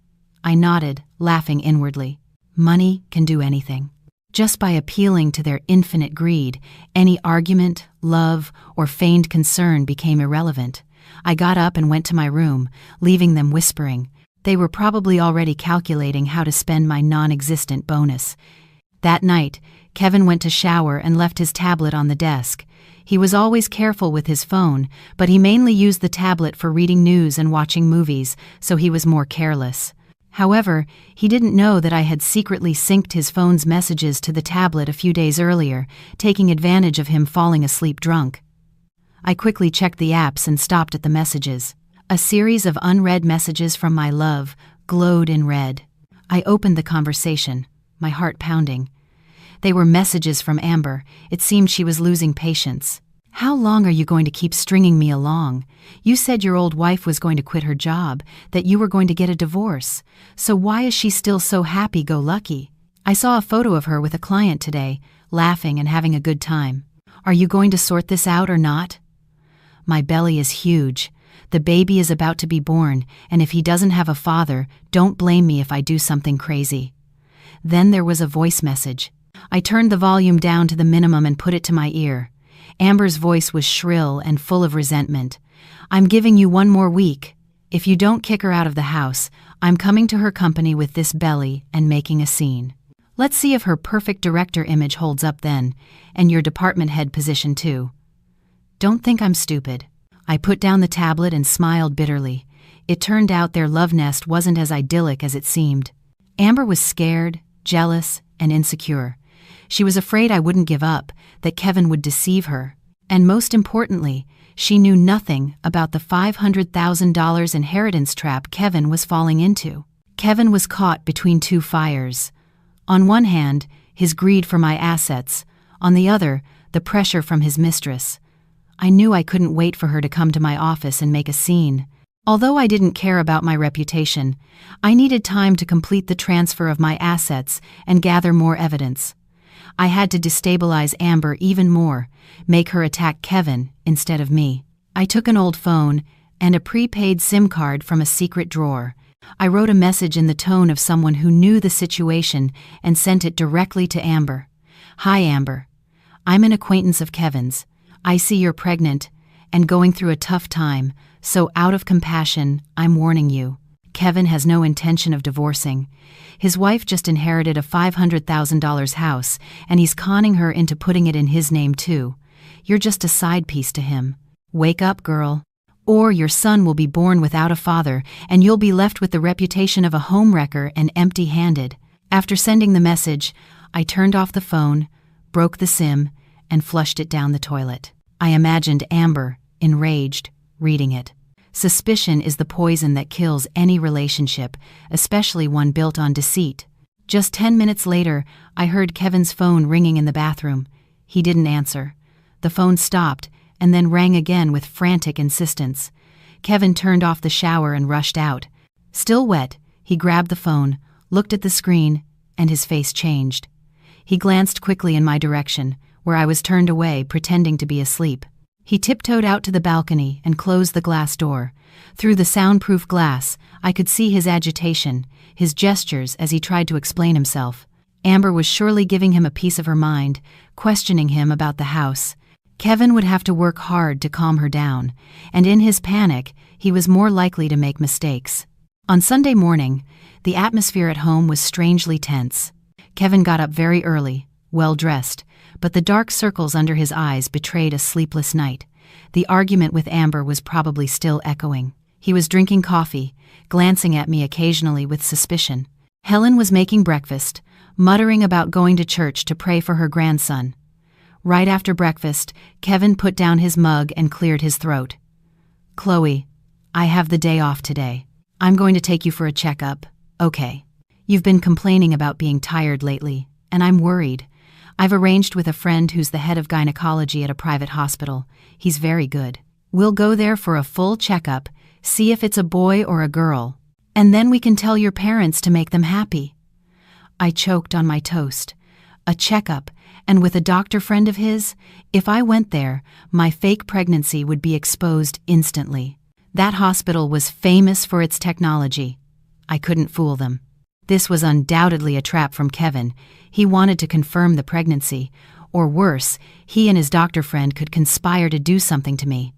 I nodded, laughing inwardly. Money can do anything. Just by appealing to their infinite greed, any argument, love, or feigned concern became irrelevant. I got up and went to my room, leaving them whispering. They were probably already calculating how to spend my non-existent bonus. That night, Kevin went to shower and left his tablet on the desk. He was always careful with his phone, but he mainly used the tablet for reading news and watching movies, so he was more careless. However, he didn't know that I had secretly synced his phone's messages to the tablet a few days earlier, taking advantage of him falling asleep drunk. I quickly checked the apps and stopped at the messages. A series of unread messages from my love glowed in red. I opened the conversation, my heart pounding. They were messages from Amber. It seemed she was losing patience. "How long are you going to keep stringing me along? You said your old wife was going to quit her job, that you were going to get a divorce. So why is she still so happy-go-lucky? I saw a photo of her with a client today, laughing and having a good time. Are you going to sort this out or not? My belly is huge. The baby is about to be born, and if he doesn't have a father, don't blame me if I do something crazy." Then there was a voice message. I turned the volume down to the minimum and put it to my ear. Amber's voice was shrill and full of resentment. "I'm giving you 1 more week. If you don't kick her out of the house, I'm coming to her company with this belly and making a scene. Let's see if her perfect director image holds up then, and your department head position too. Don't think I'm stupid." I put down the tablet and smiled bitterly. It turned out their love nest wasn't as idyllic as it seemed. Amber was scared, jealous, and insecure. She was afraid I wouldn't give up, that Kevin would deceive her. And most importantly, she knew nothing about the $500,000 inheritance trap Kevin was falling into. Kevin was caught between 2 fires. On one hand, his greed for my assets. On the other, the pressure from his mistress. I knew I couldn't wait for her to come to my office and make a scene. Although I didn't care about my reputation, I needed time to complete the transfer of my assets and gather more evidence. I had to destabilize Amber even more, make her attack Kevin instead of me. I took an old phone and a prepaid SIM card from a secret drawer. I wrote a message in the tone of someone who knew the situation and sent it directly to Amber. "Hi Amber. I'm an acquaintance of Kevin's. I see you're pregnant and going through a tough time, so out of compassion, I'm warning you. Kevin has no intention of divorcing. His wife just inherited a $500,000 house, and he's conning her into putting it in his name too. You're just a side piece to him. Wake up, girl. Or your son will be born without a father, and you'll be left with the reputation of a homewrecker and empty-handed." After sending the message, I turned off the phone, broke the SIM, and flushed it down the toilet. I imagined Amber, enraged, reading it. Suspicion is the poison that kills any relationship, especially one built on deceit. Just 10 minutes later, I heard Kevin's phone ringing in the bathroom. He didn't answer. The phone stopped and then rang again with frantic insistence. Kevin turned off the shower and rushed out. Still wet, he grabbed the phone, looked at the screen, and his face changed. He glanced quickly in my direction, where I was turned away, pretending to be asleep. He tiptoed out to the balcony and closed the glass door. Through the soundproof glass, I could see his agitation, his gestures as he tried to explain himself. Amber was surely giving him a piece of her mind, questioning him about the house. Kevin would have to work hard to calm her down, and in his panic, he was more likely to make mistakes. On Sunday morning, the atmosphere at home was strangely tense. Kevin got up very early, well-dressed, but the dark circles under his eyes betrayed a sleepless night. The argument with Amber was probably still echoing. He was drinking coffee, glancing at me occasionally with suspicion. Helen was making breakfast, muttering about going to church to pray for her grandson. Right after breakfast, Kevin put down his mug and cleared his throat. "Chloe, I have the day off today. I'm going to take you for a checkup, okay? You've been complaining about being tired lately, and I'm worried. I've arranged with a friend who's the head of gynecology at a private hospital. He's very good. We'll go there for a full checkup, see if it's a boy or a girl, and then we can tell your parents to make them happy." I choked on my toast. A checkup, and with a doctor friend of his? If I went there, my fake pregnancy would be exposed instantly. That hospital was famous for its technology. I couldn't fool them. This was undoubtedly a trap from Kevin. He wanted to confirm the pregnancy, or worse, he and his doctor friend could conspire to do something to me.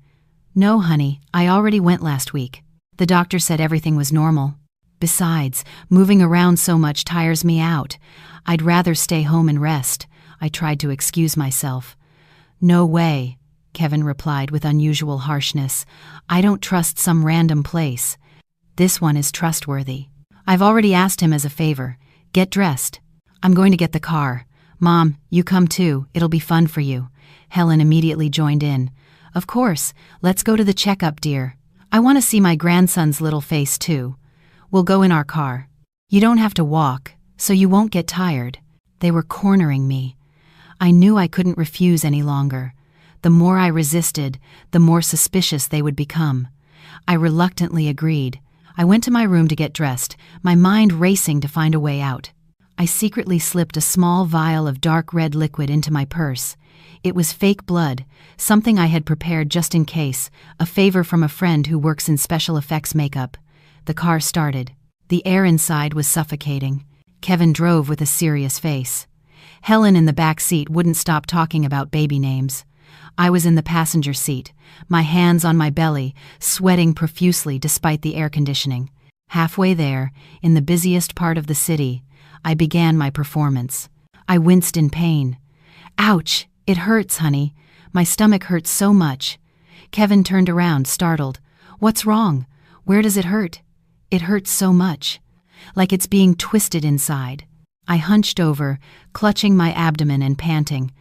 "No, honey, I already went last week. The doctor said everything was normal. Besides, moving around so much tires me out. I'd rather stay home and rest." I tried to excuse myself. "No way," Kevin replied with unusual harshness. "I don't trust some random place. This one is trustworthy." I've already asked him as a favor. Get dressed. I'm going to get the car. Mom, you come too. It'll be fun for you. Helen immediately joined in. Of course. Let's go to the checkup, dear. I want to see my grandson's little face too. We'll go in our car. You don't have to walk, so you won't get tired. They were cornering me. I knew I couldn't refuse any longer. The more I resisted, the more suspicious they would become. I reluctantly agreed. I went to my room to get dressed, my mind racing to find a way out. I secretly slipped a small vial of dark red liquid into my purse. It was fake blood, something I had prepared just in case, a favor from a friend who works in special effects makeup. The car started. The air inside was suffocating. Kevin drove with a serious face. Helen in the back seat wouldn't stop talking about baby names. I was in the passenger seat, my hands on my belly, sweating profusely despite the air conditioning. Halfway there, in the busiest part of the city, I began my performance. I winced in pain. Ouch! It hurts, honey. My stomach hurts so much. Kevin turned around, startled. What's wrong? Where does it hurt? It hurts so much. Like it's being twisted inside. I hunched over, clutching my abdomen and panting.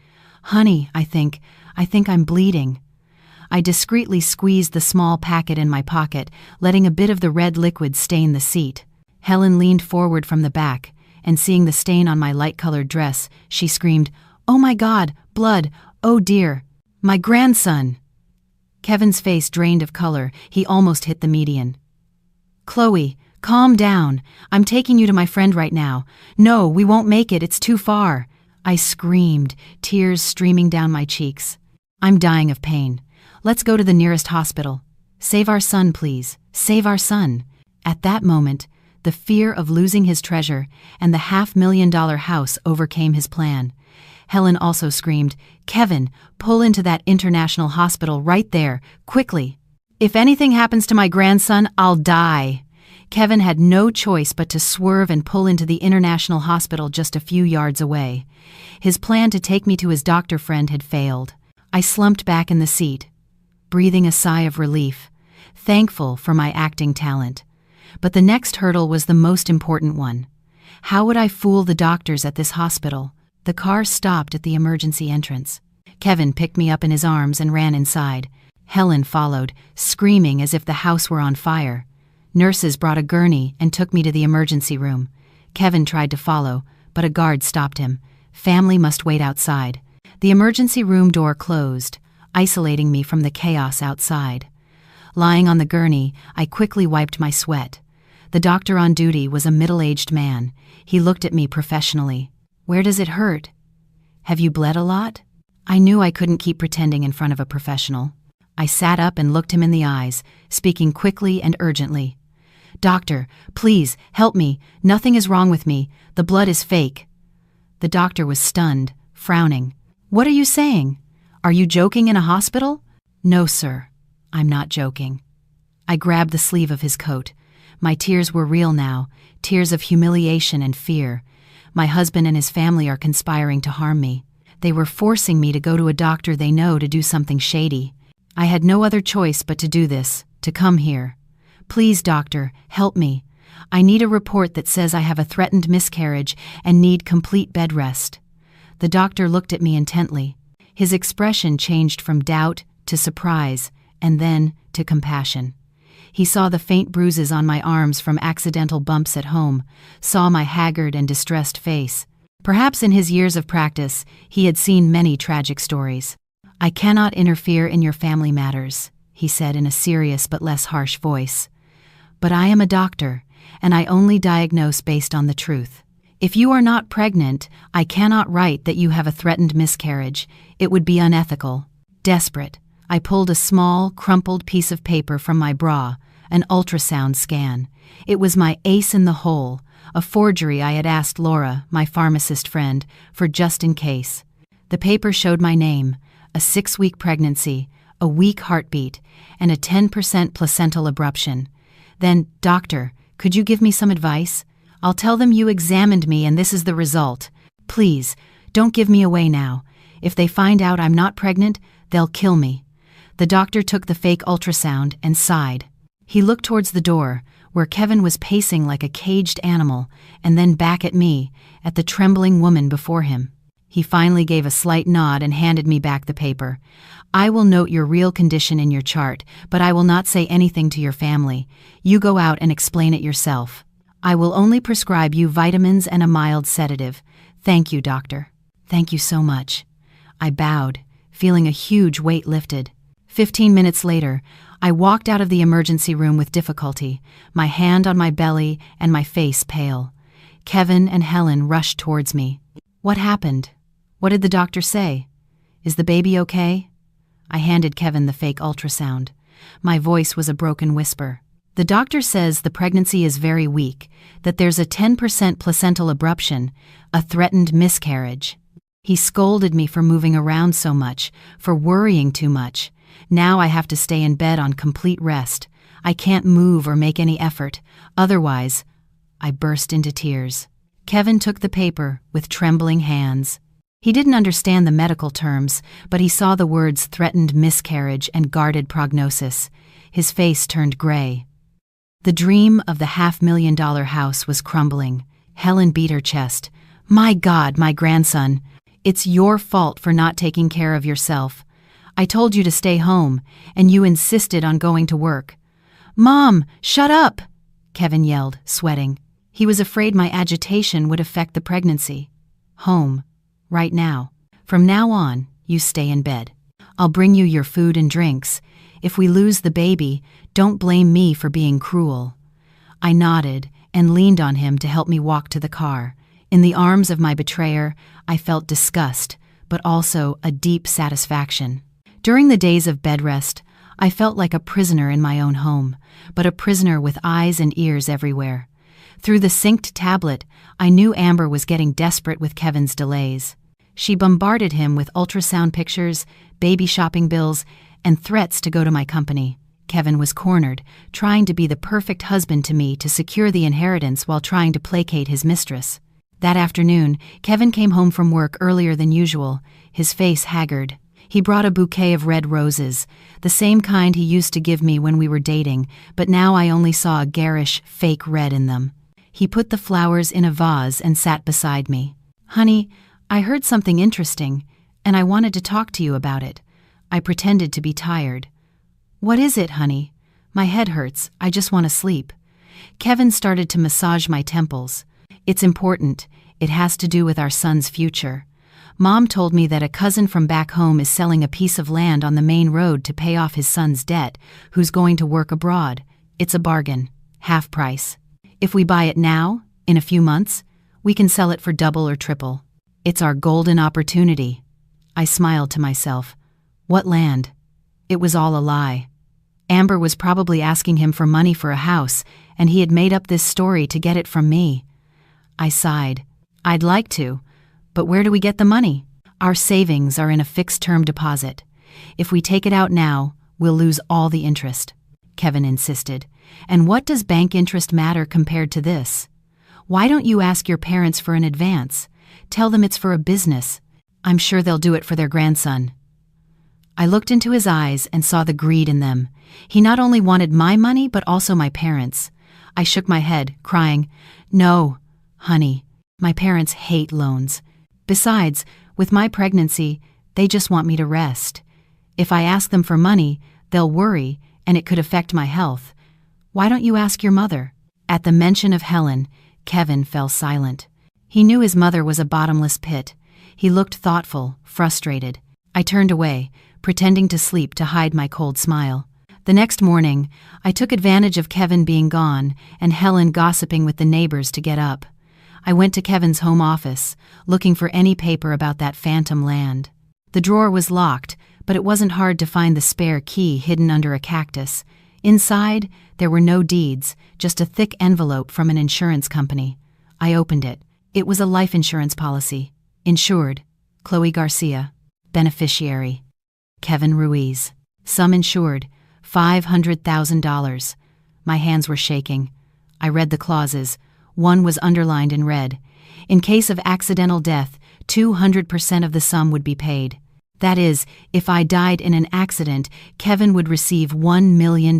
Honey, I think I'm bleeding. I discreetly squeezed the small packet in my pocket, letting a bit of the red liquid stain the seat. Helen leaned forward from the back, and seeing the stain on my light-colored dress, she screamed, "Oh my God, blood! Oh dear! My grandson!" Kevin's face drained of color. He almost hit the median. "Chloe, calm down. I'm taking you to my friend right now. No, we won't make it. It's too far." I screamed, tears streaming down my cheeks. "I'm dying of pain. Let's go to the nearest hospital. Save our son, please. Save our son." At that moment, the fear of losing his treasure and the $500,000 house overcame his plan. Helen also screamed, "Kevin, pull into that international hospital right there, quickly. If anything happens to my grandson, I'll die." Kevin had no choice but to swerve and pull into the international hospital just a few yards away. His plan to take me to his doctor friend had failed. I slumped back in the seat, breathing a sigh of relief, thankful for my acting talent. But the next hurdle was the most important one. How would I fool the doctors at this hospital? The car stopped at the emergency entrance. Kevin picked me up in his arms and ran inside. Helen followed, screaming as if the house were on fire. Nurses brought a gurney and took me to the emergency room. Kevin tried to follow, but a guard stopped him. Family must wait outside. The emergency room door closed, isolating me from the chaos outside. Lying on the gurney, I quickly wiped my sweat. The doctor on duty was a middle-aged man. He looked at me professionally. "Where does it hurt? Have you bled a lot?" I knew I couldn't keep pretending in front of a professional. I sat up and looked him in the eyes, speaking quickly and urgently. "Doctor, please, help me. Nothing is wrong with me. The blood is fake." The doctor was stunned, frowning. "What are you saying? Are you joking in a hospital?" "No, sir. I'm not joking." I grabbed the sleeve of his coat. My tears were real now, tears of humiliation and fear. My husband and his family are conspiring to harm me. They were forcing me to go to a doctor they know to do something shady. I had no other choice but to do this, to come here. "Please, doctor, help me. I need a report that says I have a threatened miscarriage and need complete bed rest." The doctor looked at me intently. His expression changed from doubt to surprise, and then to compassion. He saw the faint bruises on my arms from accidental bumps at home, saw my haggard and distressed face. Perhaps in his years of practice, he had seen many tragic stories. "I cannot interfere in your family matters," he said in a serious but less harsh voice. "But I am a doctor, and I only diagnose based on the truth. If you are not pregnant, I cannot write that you have a threatened miscarriage. It would be unethical." Desperate, I pulled a small, crumpled piece of paper from my bra, an ultrasound scan. It was my ace in the hole, a forgery I had asked Laura, my pharmacist friend, for just in case. The paper showed my name, a 6-week pregnancy, a weak heartbeat, and a 10% placental abruption. Then, "Doctor, could you give me some advice? I'll tell them you examined me and this is the result. Please, don't give me away now. If they find out I'm not pregnant, they'll kill me." The doctor took the fake ultrasound and sighed. He looked towards the door, where Kevin was pacing like a caged animal, and then back at me, at the trembling woman before him. He finally gave a slight nod and handed me back the paper. "I will note your real condition in your chart, but I will not say anything to your family. You go out and explain it yourself. I will only prescribe you vitamins and a mild sedative. Thank you, doctor." "Thank you so much." I bowed, feeling a huge weight lifted. 15 minutes later, I walked out of the emergency room with difficulty, my hand on my belly and my face pale. Kevin and Helen rushed towards me. "What happened? What did the doctor say? Is the baby okay?" I handed Kevin the fake ultrasound. My voice was a broken whisper. "The doctor says the pregnancy is very weak, that there's a 10% placental abruption, a threatened miscarriage." He scolded me for moving around so much, for worrying too much. Now I have to stay in bed on complete rest. I can't move or make any effort. Otherwise, I burst into tears. Kevin took the paper with trembling hands. He didn't understand the medical terms, but he saw the words threatened miscarriage and guarded prognosis. His face turned gray. The dream of the $500,000 house was crumbling. Helen beat her chest. "My God, my grandson. It's your fault for not taking care of yourself. I told you to stay home, and you insisted on going to work." "Mom, shut up!" Kevin yelled, sweating. He was afraid my agitation would affect the pregnancy. "Home. Right now. From now on, you stay in bed. I'll bring you your food and drinks. If we lose the baby, don't blame me for being cruel." I nodded and leaned on him to help me walk to the car. In the arms of my betrayer, I felt disgust, but also a deep satisfaction. During the days of bed rest, I felt like a prisoner in my own home, but a prisoner with eyes and ears everywhere. Through the synced tablet, I knew Amber was getting desperate with Kevin's delays. She bombarded him with ultrasound pictures, baby shopping bills, and threats to go to my company. Kevin was cornered, trying to be the perfect husband to me to secure the inheritance while trying to placate his mistress. That afternoon, Kevin came home from work earlier than usual, his face haggard. He brought a bouquet of red roses, the same kind he used to give me when we were dating, but now I only saw a garish, fake red in them. He put the flowers in a vase and sat beside me. "Honey, I heard something interesting, and I wanted to talk to you about it." I pretended to be tired. "What is it, honey? My head hurts. I just want to sleep." Kevin started to massage my temples. "It's important. It has to do with our son's future. Mom told me that a cousin from back home is selling a piece of land on the main road to pay off his son's debt, who's going to work abroad. It's a bargain. Half price. If we buy it now, in a few months, we can sell it for double or triple. It's our golden opportunity." I smiled to myself. What land? It was all a lie. Amber was probably asking him for money for a house, and he had made up this story to get it from me. I sighed. "I'd like to, but where do we get the money? Our savings are in a fixed-term deposit. If we take it out now, we'll lose all the interest." Kevin insisted. "And what does bank interest matter compared to this? Why don't you ask your parents for an advance? Tell them it's for a business. I'm sure they'll do it for their grandson." I looked into his eyes and saw the greed in them. He not only wanted my money, but also my parents'. I shook my head, crying, "No, honey, my parents hate loans. Besides, with my pregnancy, they just want me to rest. If I ask them for money, they'll worry, and it could affect my health. Why don't you ask your mother?" At the mention of Helen, Kevin fell silent. He knew his mother was a bottomless pit. He looked thoughtful, frustrated. I turned away, pretending to sleep to hide my cold smile. The next morning, I took advantage of Kevin being gone and Helen gossiping with the neighbors to get up. I went to Kevin's home office, looking for any paper about that phantom land. The drawer was locked, but it wasn't hard to find the spare key hidden under a cactus. Inside, there were no deeds, just a thick envelope from an insurance company. I opened it. It was a life insurance policy. Insured, Chloe Garcia. Beneficiary, Kevin Ruiz. Sum insured, $500,000. My hands were shaking. I read the clauses. One was underlined in red. In case of accidental death, 200% of the sum would be paid. That is, if I died in an accident, Kevin would receive $1 million.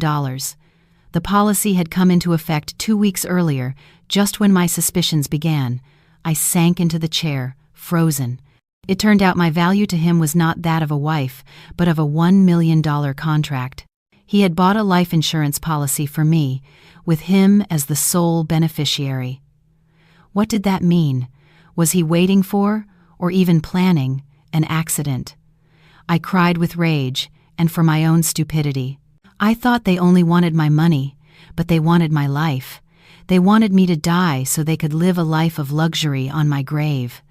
The policy had come into effect 2 weeks earlier, just when my suspicions began. I sank into the chair, frozen. It turned out my value to him was not that of a wife, but of a $1 million contract. He had bought a life insurance policy for me, with him as the sole beneficiary. What did that mean? Was he waiting for, or even planning, an accident? I cried with rage, and for my own stupidity. I thought they only wanted my money, but they wanted my life. They wanted me to die so they could live a life of luxury on my grave.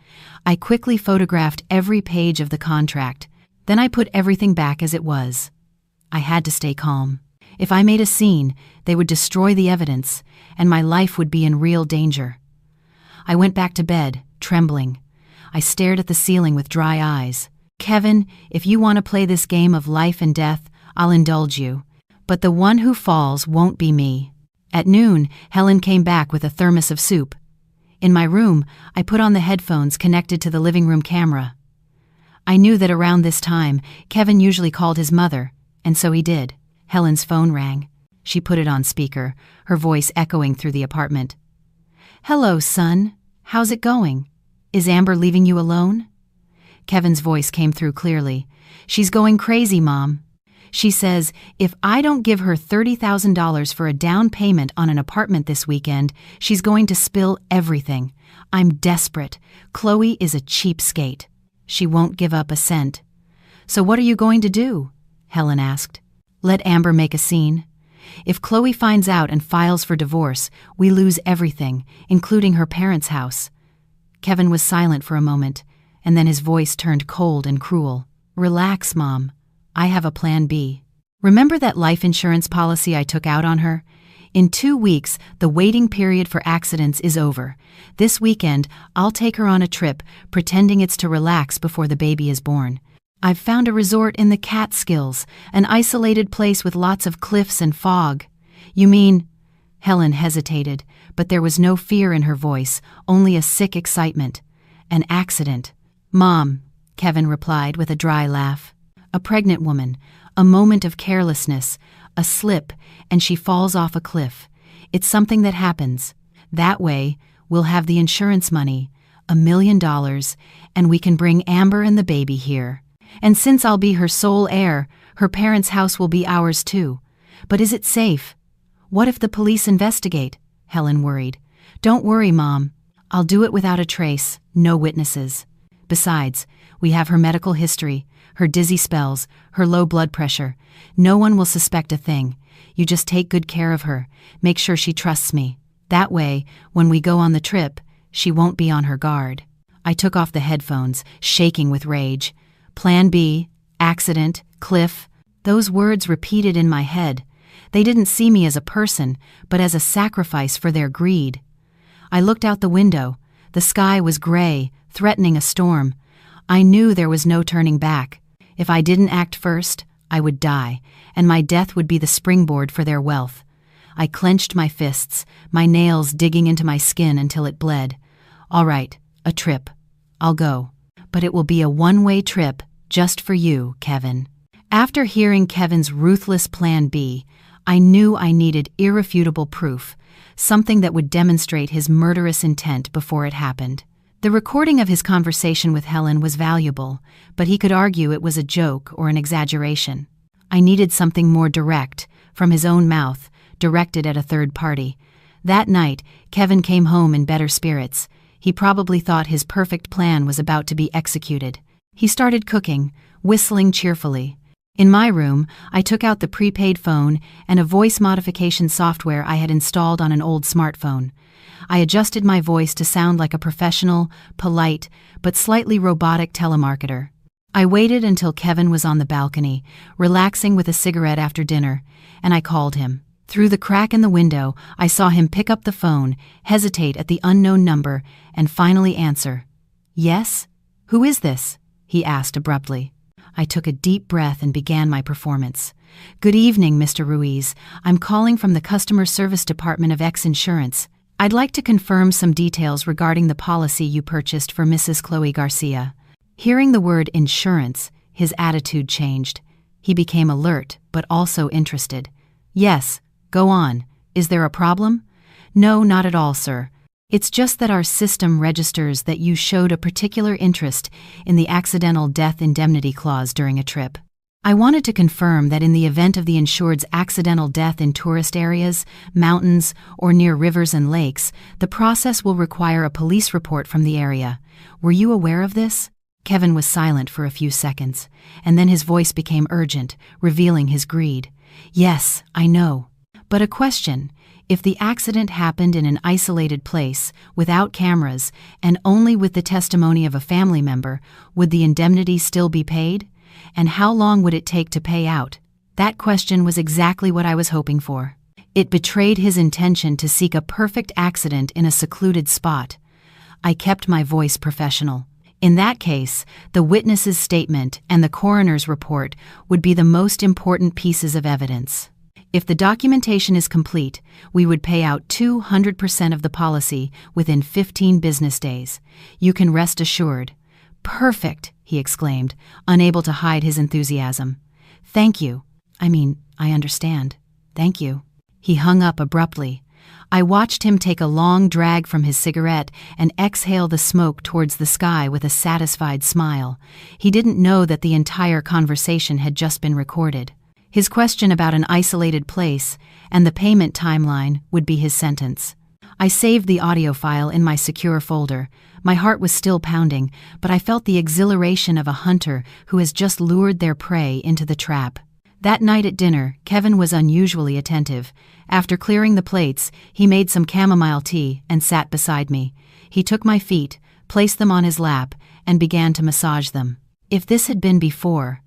I quickly photographed every page of the contract. Then I put everything back as it was. I had to stay calm. If I made a scene, they would destroy the evidence, and my life would be in real danger. I went back to bed, trembling. I stared at the ceiling with dry eyes. Kevin, if you want to play this game of life and death, I'll indulge you. But the one who falls won't be me. At noon, Helen came back with a thermos of soup. In my room, I put on the headphones connected to the living room camera. I knew that around this time, Kevin usually called his mother, and so he did. Helen's phone rang. She put it on speaker, her voice echoing through the apartment. "Hello, son. How's it going? Is Amber leaving you alone?" Kevin's voice came through clearly. "She's going crazy, Mom. She says if I don't give her $30,000 for a down payment on an apartment this weekend, she's going to spill everything. I'm desperate. Chloe is a cheapskate. She won't give up a cent." "So what are you going to do?" Helen asked. "Let Amber make a scene. If Chloe finds out and files for divorce, we lose everything, including her parents' house." Kevin was silent for a moment, and then his voice turned cold and cruel. "Relax, Mom. I have a plan B. Remember that life insurance policy I took out on her? In 2 weeks, the waiting period for accidents is over. This weekend, I'll take her on a trip, pretending it's to relax before the baby is born. I've found a resort in the Catskills, an isolated place with lots of cliffs and fog." "You mean—" Helen hesitated, but there was no fear in her voice, only a sick excitement. "An accident." "Mom," Kevin replied with a dry laugh. "A pregnant woman, a moment of carelessness, a slip, and she falls off a cliff. It's something that happens. That way, we'll have the insurance money, $1 million, and we can bring Amber and the baby here. And since I'll be her sole heir, her parents' house will be ours too. But is it safe? What if the police investigate?" Helen worried. "Don't worry, Mom. I'll do it without a trace, no witnesses. Besides, we have her medical history, her dizzy spells, her low blood pressure. No one will suspect a thing. You just take good care of her, make sure she trusts me. That way, when we go on the trip, she won't be on her guard." I took off the headphones, shaking with rage. Plan B, accident, cliff, those words repeated in my head. They didn't see me as a person, but as a sacrifice for their greed. I looked out the window. The sky was gray, threatening a storm. I knew there was no turning back. If I didn't act first, I would die, and my death would be the springboard for their wealth. I clenched my fists, my nails digging into my skin until it bled. "All right, a trip. I'll go. But it will be a one-way trip, just for you, Kevin." After hearing Kevin's ruthless Plan B, I knew I needed irrefutable proof, something that would demonstrate his murderous intent before it happened. The recording of his conversation with Helen was valuable, but he could argue it was a joke or an exaggeration. I needed something more direct, from his own mouth, directed at a third party. That night, Kevin came home in better spirits. He probably thought his perfect plan was about to be executed. He started cooking, whistling cheerfully. In my room, I took out the prepaid phone and a voice modification software I had installed on an old smartphone. I adjusted my voice to sound like a professional, polite, but slightly robotic telemarketer. I waited until Kevin was on the balcony, relaxing with a cigarette after dinner, and I called him. Through the crack in the window, I saw him pick up the phone, hesitate at the unknown number, and finally answer. "Yes? Who is this?" he asked abruptly. I took a deep breath and began my performance. "Good evening, Mr. Ruiz. I'm calling from the Customer Service Department of X Insurance. I'd like to confirm some details regarding the policy you purchased for Mrs. Chloe Garcia." Hearing the word insurance, his attitude changed. He became alert, but also interested. "Yes, Go on. Is there a problem? No, not at all, sir. It's just that our system registers that you showed a particular interest in the accidental death indemnity clause during a trip. I wanted to confirm that in the event of the insured's accidental death in tourist areas, mountains, or near rivers and lakes, the process will require a police report from the area. Were you aware of this? Kevin was silent for a few seconds, and then his voice became urgent, revealing his greed. Yes, I know. But a question. If the accident happened in an isolated place, without cameras, and only with the testimony of a family member, would the indemnity still be paid? And how long would it take to pay out? That question was exactly what I was hoping for. It betrayed his intention to seek a perfect accident in a secluded spot. I kept my voice professional. In that case, the witness's statement and the coroner's report would be the most important pieces of evidence. If the documentation is complete, we would pay out 200% of the policy within 15 business days. You can rest assured. Perfect, he exclaimed, unable to hide his enthusiasm. Thank you. I understand. Thank you. He hung up abruptly. I watched him take a long drag from his cigarette and exhale the smoke towards the sky with a satisfied smile. He didn't know that the entire conversation had just been recorded. His question about an isolated place and the payment timeline would be his sentence. I saved the audio file in my secure folder. My heart was still pounding, but I felt the exhilaration of a hunter who has just lured their prey into the trap. That night at dinner, Kevin was unusually attentive. After clearing the plates, he made some chamomile tea and sat beside me. He took my feet, placed them on his lap, and began to massage them. If this had been before,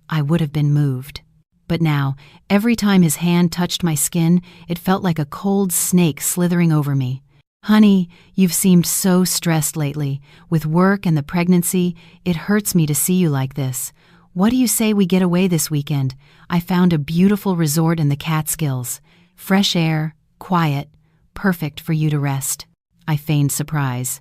I would have been moved. But now, every time his hand touched my skin, it felt like a cold snake slithering over me. Honey, you've seemed so stressed lately. With work and the pregnancy, it hurts me to see you like this. What do you say we get away this weekend? I found a beautiful resort in the Catskills. Fresh air, quiet, perfect for you to rest. I feigned surprise.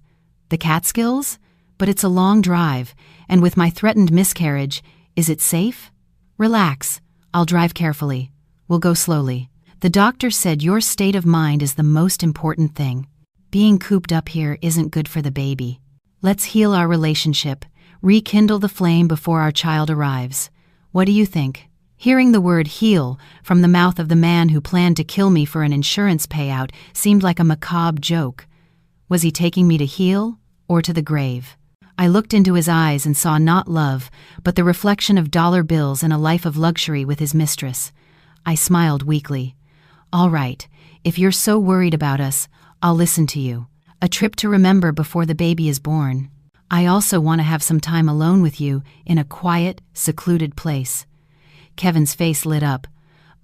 The Catskills? But it's a long drive, and with my threatened miscarriage, is it safe? Relax. I'll drive carefully. We'll go slowly. The doctor said your state of mind is the most important thing. Being cooped up here isn't good for the baby. Let's heal our relationship, rekindle the flame before our child arrives. What do you think? Hearing the word heal from the mouth of the man who planned to kill me for an insurance payout seemed like a macabre joke. Was he taking me to heal or to the grave? I looked into his eyes and saw not love, but the reflection of dollar bills and a life of luxury with his mistress. I smiled weakly. All right, if you're so worried about us, I'll listen to you. A trip to remember before the baby is born. I also want to have some time alone with you in a quiet, secluded place. Kevin's face lit up.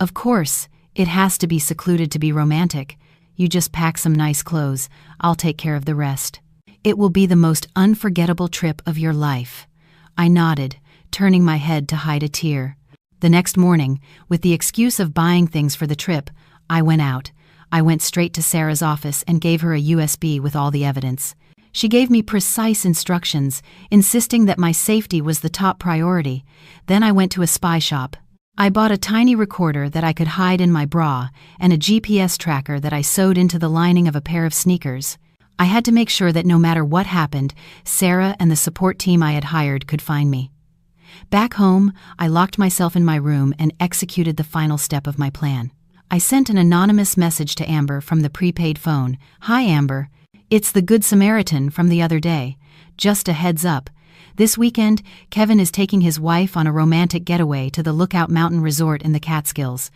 Of course, it has to be secluded to be romantic. You just pack some nice clothes. I'll take care of the rest. It will be the most unforgettable trip of your life. I nodded, turning my head to hide a tear. The next morning, with the excuse of buying things for the trip, I went out. I went straight to Sarah's office and gave her a USB with all the evidence. She gave me precise instructions, insisting that my safety was the top priority. Then I went to a spy shop. I bought a tiny recorder that I could hide in my bra and a GPS tracker that I sewed into the lining of a pair of sneakers. I had to make sure that no matter what happened, Sarah and the support team I had hired could find me. Back home, I locked myself in my room and executed the final step of my plan. I sent an anonymous message to Amber from the prepaid phone. Hi, Amber. It's the Good Samaritan from the other day. Just a heads up. This weekend, Kevin is taking his wife on a romantic getaway to the Lookout Mountain Resort in the Catskills.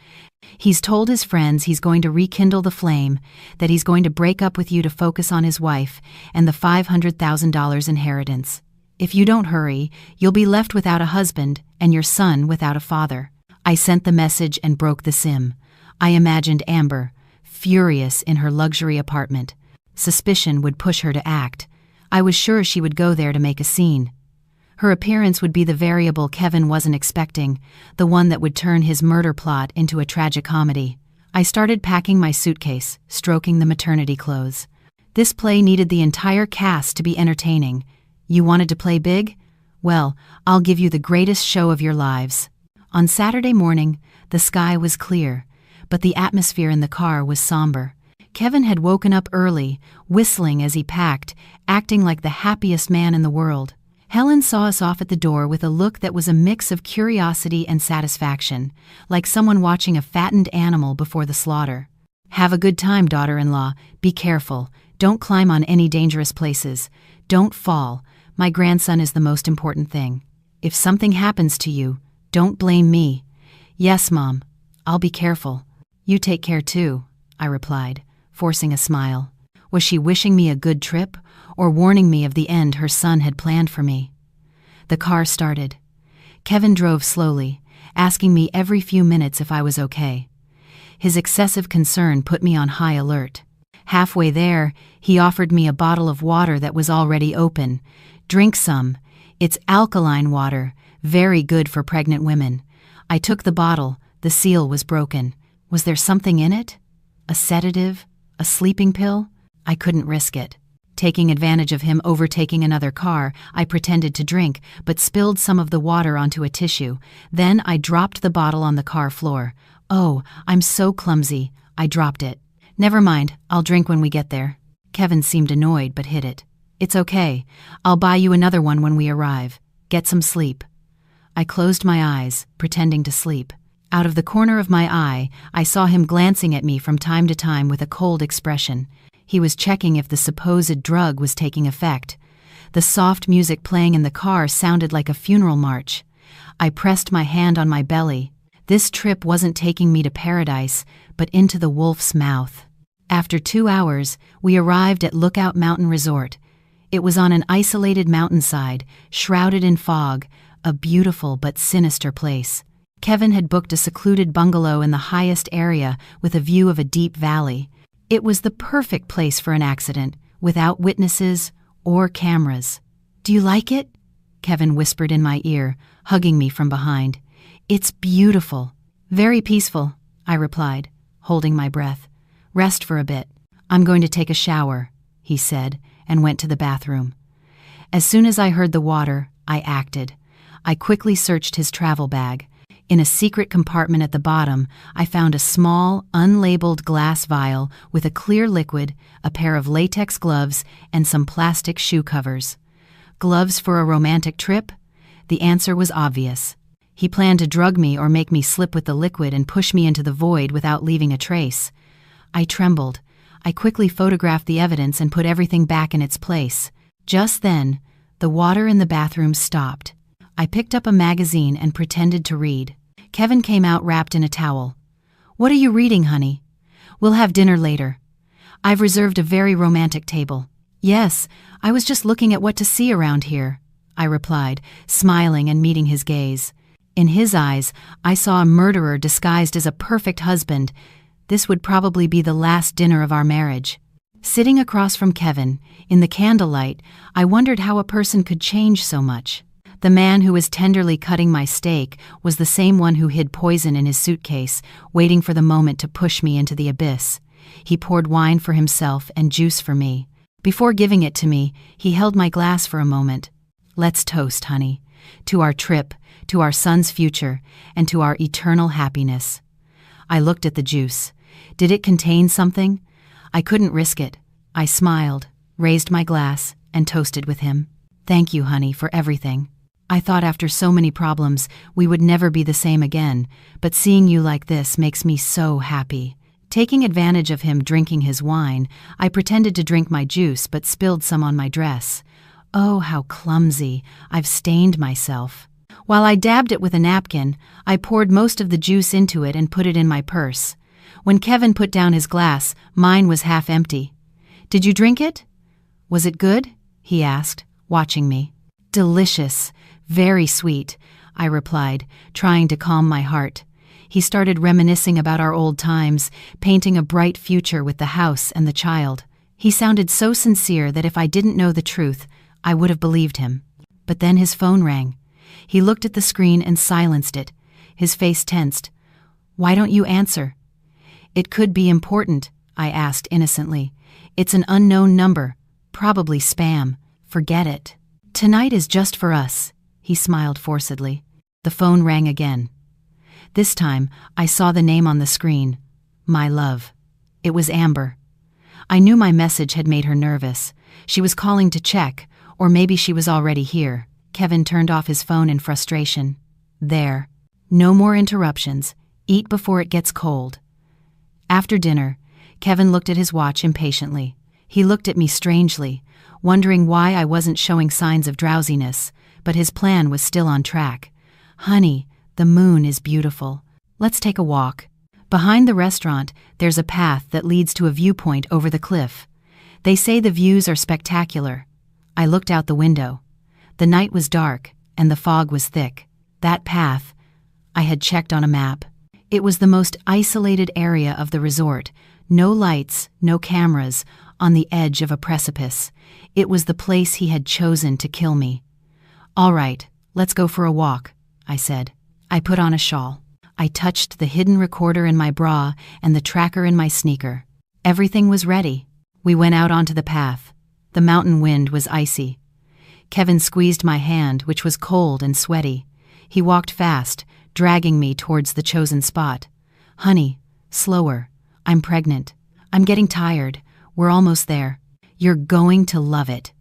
He's told his friends he's going to rekindle the flame, that he's going to break up with you to focus on his wife and the $500,000 inheritance. If you don't hurry, you'll be left without a husband and your son without a father. I sent the message and broke the SIM. I imagined Amber, furious in her luxury apartment. Suspicion would push her to act. I was sure she would go there to make a scene. Her appearance would be the variable Kevin wasn't expecting, the one that would turn his murder plot into a tragicomedy. I started packing my suitcase, stroking the maternity clothes. This play needed the entire cast to be entertaining. You wanted to play big? Well, I'll give you the greatest show of your lives. On Saturday morning, the sky was clear, but the atmosphere in the car was somber. Kevin had woken up early, whistling as he packed, acting like the happiest man in the world. Helen saw us off at the door with a look that was a mix of curiosity and satisfaction, like someone watching a fattened animal before the slaughter. "Have a good time, daughter-in-law. Be careful. Don't climb on any dangerous places. Don't fall. My grandson is the most important thing. If something happens to you, don't blame me." "Yes, Mom. I'll be careful." "You take care too," I replied, forcing a smile. Was she wishing me a good trip, or warning me of the end her son had planned for me? The car started. Kevin drove slowly, asking me every few minutes if I was okay. His excessive concern put me on high alert. Halfway there, he offered me a bottle of water that was already open. "Drink some. It's alkaline water, very good for pregnant women." I took the bottle. The seal was broken. Was there something in it? A sedative? A sleeping pill? I couldn't risk it. Taking advantage of him overtaking another car, I pretended to drink, but spilled some of the water onto a tissue. Then I dropped the bottle on the car floor. "Oh, I'm so clumsy." I dropped it. "Never mind, I'll drink when we get there." Kevin seemed annoyed but hid it. "It's okay. I'll buy you another one when we arrive. Get some sleep." I closed my eyes, pretending to sleep. Out of the corner of my eye, I saw him glancing at me from time to time with a cold expression. He was checking if the supposed drug was taking effect. The soft music playing in the car sounded like a funeral march. I pressed my hand on my belly. This trip wasn't taking me to paradise, but into the wolf's mouth. After 2 hours, we arrived at Lookout Mountain Resort. It was on an isolated mountainside, shrouded in fog, a beautiful but sinister place. Kevin had booked a secluded bungalow in the highest area with a view of a deep valley. It was the perfect place for an accident, without witnesses or cameras. "Do you like it?" Kevin whispered in my ear, hugging me from behind. "It's beautiful." "Very peaceful," I replied, holding my breath. "Rest for a bit. I'm going to take a shower," he said, and went to the bathroom. As soon as I heard the water, I acted. I quickly searched his travel bag. In a secret compartment at the bottom, I found a small, unlabeled glass vial with a clear liquid, a pair of latex gloves, and some plastic shoe covers. Gloves for a romantic trip? The answer was obvious. He planned to drug me or make me slip with the liquid and push me into the void without leaving a trace. I trembled. I quickly photographed the evidence and put everything back in its place. Just then, the water in the bathroom stopped. I picked up a magazine and pretended to read. Kevin came out wrapped in a towel. "What are you reading, honey?" "We'll have dinner later. I've reserved a very romantic table." "Yes, I was just looking at what to see around here," I replied, smiling and meeting his gaze. In his eyes, I saw a murderer disguised as a perfect husband. This would probably be the last dinner of our marriage. Sitting across from Kevin, in the candlelight, I wondered how a person could change so much. The man who was tenderly cutting my steak was the same one who hid poison in his suitcase, waiting for the moment to push me into the abyss. He poured wine for himself and juice for me. Before giving it to me, he held my glass for a moment. "Let's toast, honey, to our trip, to our son's future, and to our eternal happiness." I looked at the juice. Did it contain something? I couldn't risk it. I smiled, raised my glass, and toasted with him. "Thank you, honey, for everything. I thought after so many problems we would never be the same again, but seeing you like this makes me so happy." Taking advantage of him drinking his wine, I pretended to drink my juice but spilled some on my dress. Oh, how clumsy. I've stained myself. While I dabbed it with a napkin, I poured most of the juice into it and put it in my purse. When Kevin put down his glass, mine was half empty. "Did you drink it?" "Was it good?" he asked, watching me. "Delicious. Very sweet," I replied, trying to calm my heart. He started reminiscing about our old times, painting a bright future with the house and the child. He sounded so sincere that if I didn't know the truth, I would have believed him. But then his phone rang. He looked at the screen and silenced it. His face tensed. "Why don't you answer?" "It could be important," I asked innocently. "It's an unknown number. Probably spam. Forget it." "Tonight is just for us," he smiled forcedly. The phone rang again. This time, I saw the name on the screen, My love. It was Amber. I knew my message had made her nervous. She was calling to check, or maybe she was already here. Kevin turned off his phone in frustration. There. No more interruptions. Eat before it gets cold. After dinner, Kevin looked at his watch impatiently. He looked at me strangely, wondering why I wasn't showing signs of drowsiness, but his plan was still on track. Honey, the moon is beautiful. Let's take a walk. Behind the restaurant, there's a path that leads to a viewpoint over the cliff. They say the views are spectacular. I looked out the window. The night was dark, and the fog was thick. That path, I had checked on a map. It was the most isolated area of the resort. No lights, no cameras, on the edge of a precipice. It was the place he had chosen to kill me. All right, let's go for a walk, I said. I put on a shawl. I touched the hidden recorder in my bra and the tracker in my sneaker. Everything was ready. We went out onto the path. The mountain wind was icy. Kevin squeezed my hand, which was cold and sweaty. He walked fast, dragging me towards the chosen spot. Honey, slower. I'm pregnant. I'm getting tired. We're almost there. You're going to love it.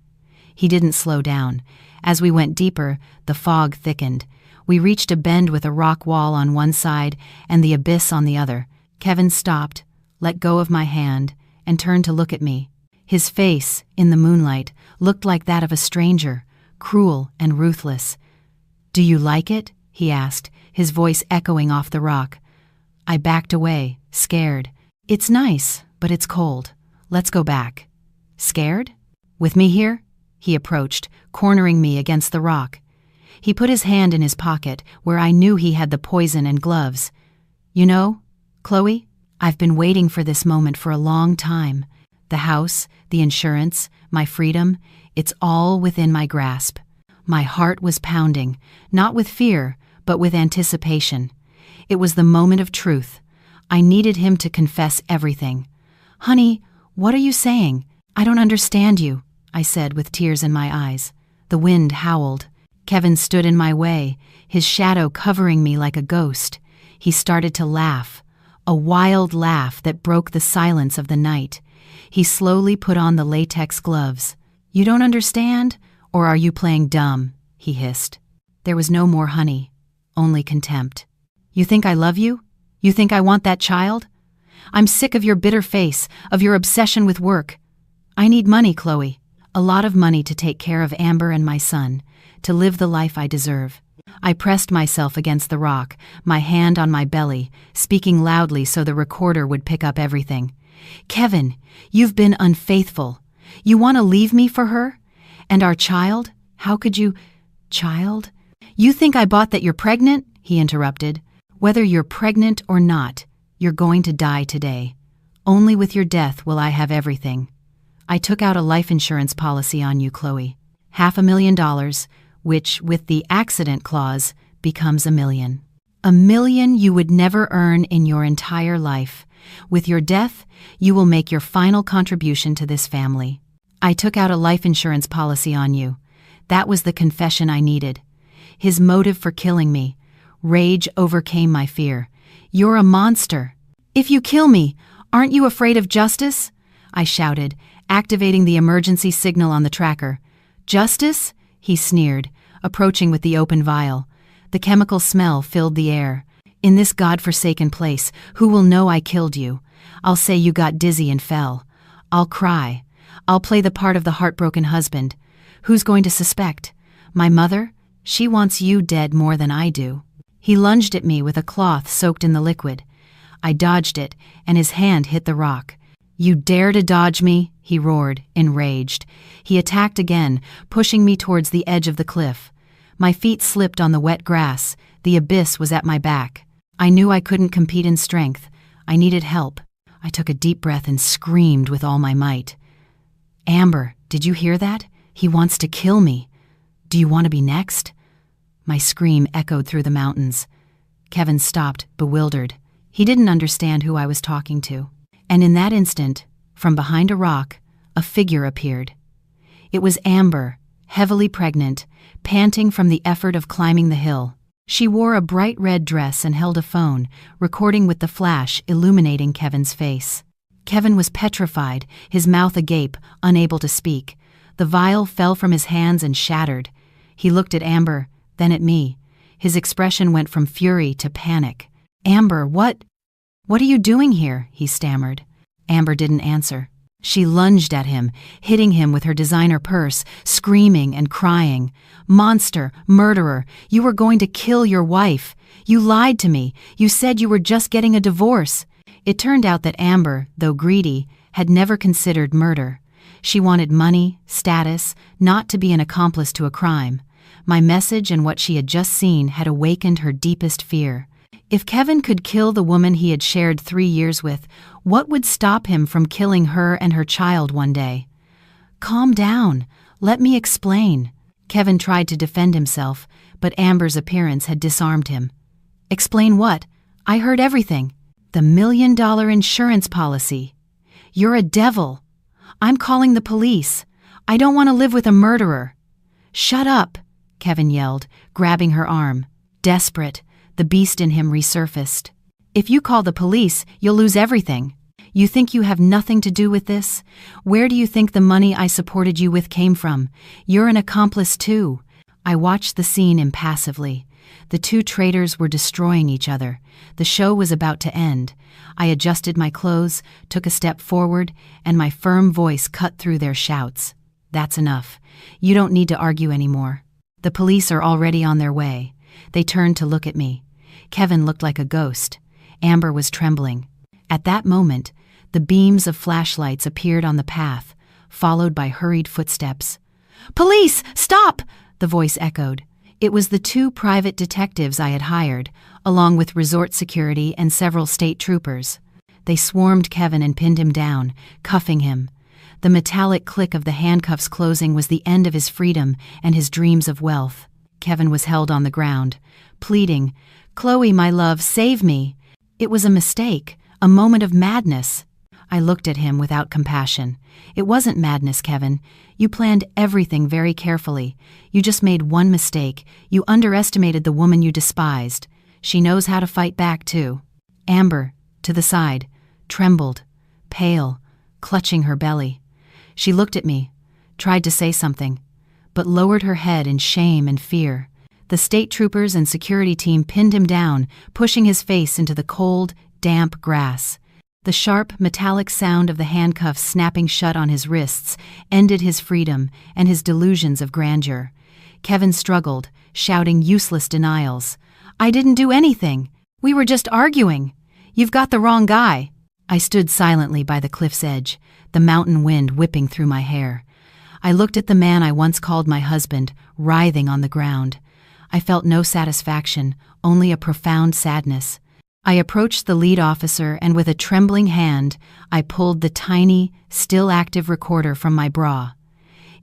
He didn't slow down. As we went deeper, the fog thickened. We reached a bend with a rock wall on one side and the abyss on the other. Kevin stopped, let go of my hand, and turned to look at me. His face, in the moonlight, looked like that of a stranger, cruel and ruthless. Do you like it? He asked, his voice echoing off the rock. I backed away, scared. It's nice, but it's cold. Let's go back. Scared? With me here? He approached, cornering me against the rock. He put his hand in his pocket, where I knew he had the poison and gloves. You know, Chloe, I've been waiting for this moment for a long time. The house, the insurance, my freedom, it's all within my grasp. My heart was pounding, not with fear, but with anticipation. It was the moment of truth. I needed him to confess everything. Honey, what are you saying? I don't understand you, I said with tears in my eyes. The wind howled. Kevin stood in my way, his shadow covering me like a ghost. He started to laugh, a wild laugh that broke the silence of the night. He slowly put on the latex gloves. You don't understand? Or are you playing dumb? He hissed. There was no more honey, only contempt. You think I love you? You think I want that child? I'm sick of your bitter face, of your obsession with work. I need money, Chloe. A lot of money to take care of Amber and my son, to live the life I deserve. I pressed myself against the rock, my hand on my belly, speaking loudly so the recorder would pick up everything. Kevin, you've been unfaithful. You want to leave me for her? And our child? How could you... Child? You think I bought that you're pregnant? He interrupted. Whether you're pregnant or not, you're going to die today. Only with your death will I have everything. I took out a life insurance policy on you, Chloe. $500,000, which, with the accident clause, becomes $1 million. $1 million you would never earn in your entire life. With your death, you will make your final contribution to this family. I took out a life insurance policy on you. That was the confession I needed. His motive for killing me. Rage overcame my fear. You're a monster. If you kill me, aren't you afraid of justice? I shouted, activating the emergency signal on the tracker. Justice? He sneered, approaching with the open vial. The chemical smell filled the air. In this godforsaken place, who will know I killed you? I'll say you got dizzy and fell. I'll cry. I'll play the part of the heartbroken husband. Who's going to suspect? My mother? She wants you dead more than I do. He lunged at me with a cloth soaked in the liquid. I dodged it, and his hand hit the rock. You dare to dodge me? He roared, enraged. He attacked again, pushing me towards the edge of the cliff. My feet slipped on the wet grass. The abyss was at my back. I knew I couldn't compete in strength. I needed help. I took a deep breath and screamed with all my might. Amber, did you hear that? He wants to kill me. Do you want to be next? My scream echoed through the mountains. Kevin stopped, bewildered. He didn't understand who I was talking to. And in that instant, from behind a rock, a figure appeared. It was Amber, heavily pregnant, panting from the effort of climbing the hill. She wore a bright red dress and held a phone, recording with the flash illuminating Kevin's face. Kevin was petrified, his mouth agape, unable to speak. The vial fell from his hands and shattered. He looked at Amber, then at me. His expression went from fury to panic. "Amber, what are you doing here?" he stammered. Amber didn't answer. She lunged at him, hitting him with her designer purse, screaming and crying. "Monster, murderer, you were going to kill your wife. You lied to me. You said you were just getting a divorce." It turned out that Amber, though greedy, had never considered murder. She wanted money, status, not to be an accomplice to a crime. My message and what she had just seen had awakened her deepest fear. If Kevin could kill the woman he had shared 3 years with, what would stop him from killing her and her child one day? "Calm down. Let me explain." Kevin tried to defend himself, but Amber's appearance had disarmed him. "Explain what? I heard everything. The $1 million insurance policy. You're a devil. I'm calling the police. I don't want to live with a murderer." "Shut up," Kevin yelled, grabbing her arm. Desperate, the beast in him resurfaced. "If you call the police, you'll lose everything. You think you have nothing to do with this? Where do you think the money I supported you with came from? You're an accomplice too." I watched the scene impassively. The two traitors were destroying each other. The show was about to end. I adjusted my clothes, took a step forward, and my firm voice cut through their shouts. "That's enough. You don't need to argue anymore. The police are already on their way." They turned to look at me. Kevin looked like a ghost. Amber was trembling. At that moment, the beams of flashlights appeared on the path, followed by hurried footsteps. "Police, stop!" the voice echoed. It was the 2 private detectives I had hired, along with resort security and several state troopers. They swarmed Kevin and pinned him down, cuffing him. The metallic click of the handcuffs closing was the end of his freedom and his dreams of wealth. Kevin was held on the ground, pleading, "Chloe, my love, save me." It was a mistake, a moment of madness. I looked at him without compassion. "It wasn't madness, Kevin. You planned everything very carefully. You just made one mistake. You underestimated the woman you despised. She knows how to fight back, too." Amber, to the side, trembled, pale, clutching her belly. She looked at me, tried to say something, but lowered her head in shame and fear. The state troopers and security team pinned him down, pushing his face into the cold, damp grass. The sharp, metallic sound of the handcuffs snapping shut on his wrists ended his freedom and his delusions of grandeur. Kevin struggled, shouting useless denials. "I didn't do anything. We were just arguing. You've got the wrong guy." I stood silently by the cliff's edge, the mountain wind whipping through my hair. I looked at the man I once called my husband, writhing on the ground. I felt no satisfaction, only a profound sadness. I approached the lead officer and with a trembling hand, I pulled the tiny, still active recorder from my bra.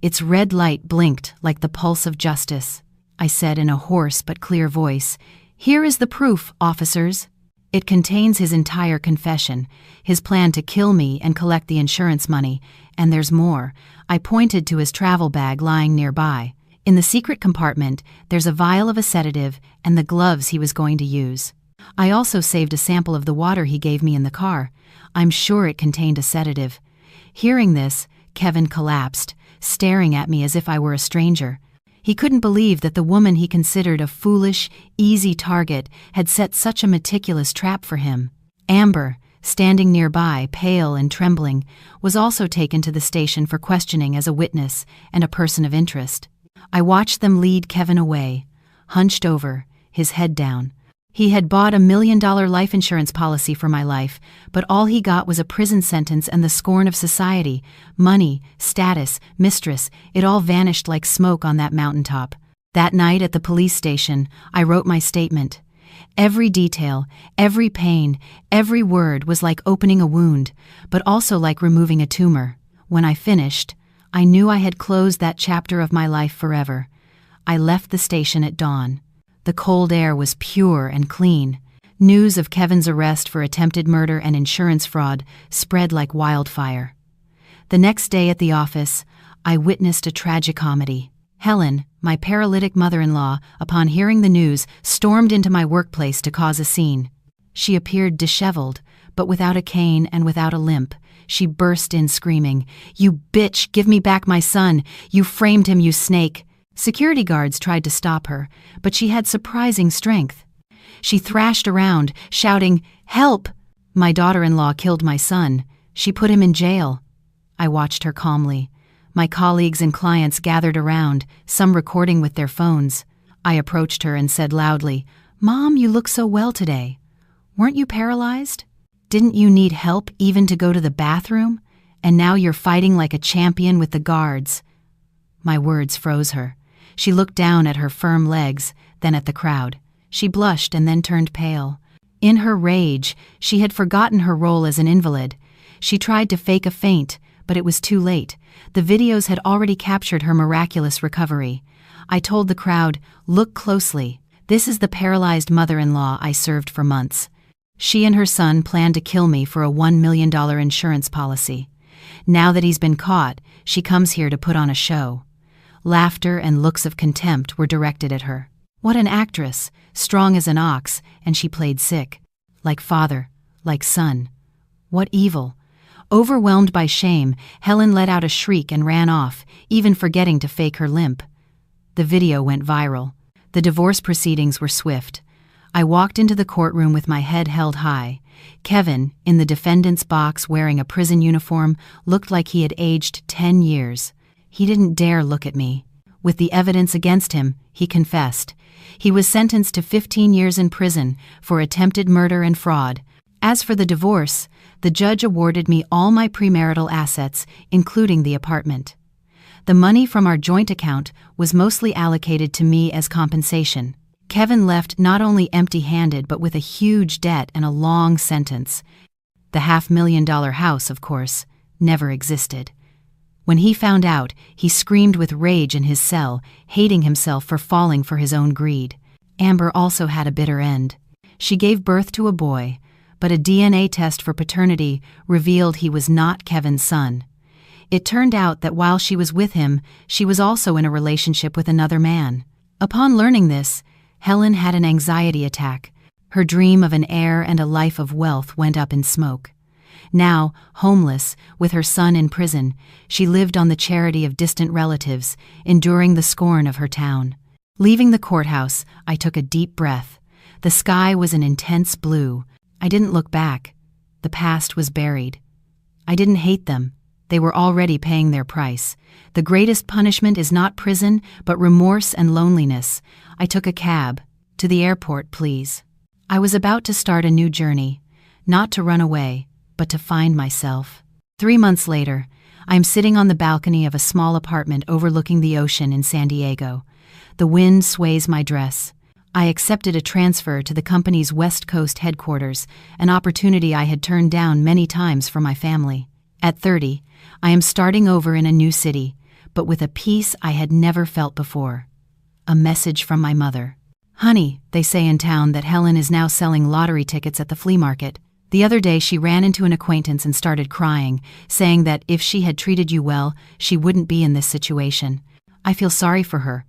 Its red light blinked like the pulse of justice. I said in a hoarse but clear voice, "Here is the proof, officers." It contains his entire confession, his plan to kill me and collect the insurance money, and there's more. I pointed to his travel bag lying nearby. In the secret compartment, there's a vial of a sedative and the gloves he was going to use. I also saved a sample of the water he gave me in the car. I'm sure it contained a sedative. Hearing this, Kevin collapsed, staring at me as if I were a stranger. He couldn't believe that the woman he considered a foolish, easy target had set such a meticulous trap for him. Amber, standing nearby, pale and trembling, was also taken to the station for questioning as a witness and a person of interest. I watched them lead Kevin away, hunched over, his head down. He had bought a $1 million life insurance policy for my life, but all he got was a prison sentence and the scorn of society. Money, status, mistress, it all vanished like smoke on that mountaintop. That night at the police station, I wrote my statement. Every detail, every pain, every word was like opening a wound, but also like removing a tumor. When I finished, I knew I had closed that chapter of my life forever. I left the station at dawn. The cold air was pure and clean. News of Kevin's arrest for attempted murder and insurance fraud spread like wildfire. The next day at the office, I witnessed a tragicomedy. Helen, my paralytic mother-in-law, upon hearing the news, stormed into my workplace to cause a scene. She appeared disheveled, but without a cane and without a limp. She burst in screaming, "You bitch, give me back my son! You framed him, you snake!" Security guards tried to stop her, but she had surprising strength. She thrashed around, shouting, "Help! My daughter-in-law killed my son. She put him in jail." I watched her calmly. My colleagues and clients gathered around, some recording with their phones. I approached her and said loudly, "Mom, you look so well today. Weren't you paralyzed? Didn't you need help even to go to the bathroom? And now you're fighting like a champion with the guards." My words froze her. She looked down at her firm legs, then at the crowd. She blushed and then turned pale. In her rage, she had forgotten her role as an invalid. She tried to fake a faint, but it was too late. The videos had already captured her miraculous recovery. I told the crowd, "Look closely. This is the paralyzed mother-in-law I served for months. She and her son planned to kill me for a $1 million insurance policy. Now that he's been caught, she comes here to put on a show." Laughter and looks of contempt were directed at her. What an actress, strong as an ox, and she played sick. Like father, like son. What evil. Overwhelmed by shame, Helen let out a shriek and ran off, even forgetting to fake her limp. The video went viral. The divorce proceedings were swift. I walked into the courtroom with my head held high. Kevin, in the defendant's box wearing a prison uniform, looked like he had aged 10 years. He didn't dare look at me. With the evidence against him, he confessed. He was sentenced to 15 years in prison for attempted murder and fraud. As for the divorce, the judge awarded me all my premarital assets, including the apartment. The money from our joint account was mostly allocated to me as compensation. Kevin left not only empty-handed but with a huge debt and a long sentence. The $500,000 house, of course, never existed. When he found out, he screamed with rage in his cell, hating himself for falling for his own greed. Amber also had a bitter end. She gave birth to a boy, but a DNA test for paternity revealed he was not Kevin's son. It turned out that while she was with him, she was also in a relationship with another man. Upon learning this, Helen had an anxiety attack. Her dream of an heir and a life of wealth went up in smoke. Now, homeless, with her son in prison, she lived on the charity of distant relatives, enduring the scorn of her town. Leaving the courthouse, I took a deep breath. The sky was an intense blue. I didn't look back. The past was buried. I didn't hate them. They were already paying their price. The greatest punishment is not prison, but remorse and loneliness. I took a cab. To the airport, please. I was about to start a new journey. Not to run away, but to find myself. 3 months later, I am sitting on the balcony of a small apartment overlooking the ocean in San Diego. The wind sways my dress. I accepted a transfer to the company's West Coast headquarters, an opportunity I had turned down many times for my family. At 30, I am starting over in a new city, but with a peace I had never felt before. A message from my mother. "Honey, they say in town that Helen is now selling lottery tickets at the flea market. The other day she ran into an acquaintance and started crying, saying that if she had treated you well, she wouldn't be in this situation. I feel sorry for her.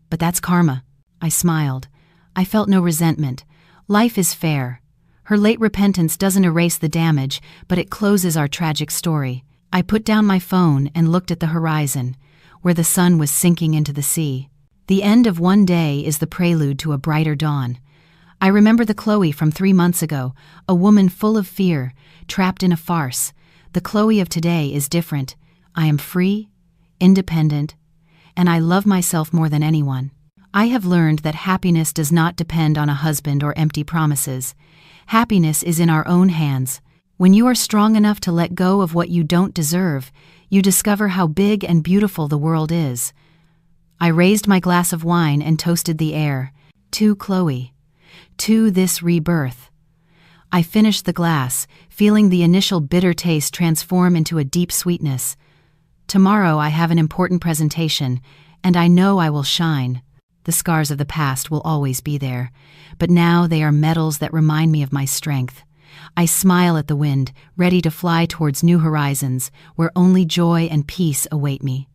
But that's karma." I smiled. I felt no resentment. Life is fair. Her late repentance doesn't erase the damage, but it closes our tragic story. I put down my phone and looked at the horizon, where the sun was sinking into the sea. The end of one day is the prelude to a brighter dawn. I remember the Chloe from 3 months ago, a woman full of fear, trapped in a farce. The Chloe of today is different. I am free, independent, and I love myself more than anyone. I have learned that happiness does not depend on a husband or empty promises. Happiness is in our own hands. When you are strong enough to let go of what you don't deserve, you discover how big and beautiful the world is. I raised my glass of wine and toasted the air. To Chloe. To this rebirth. I finished the glass, feeling the initial bitter taste transform into a deep sweetness. Tomorrow I have an important presentation, and I know I will shine. The scars of the past will always be there, but now they are medals that remind me of my strength. I smile at the wind, ready to fly towards new horizons, where only joy and peace await me.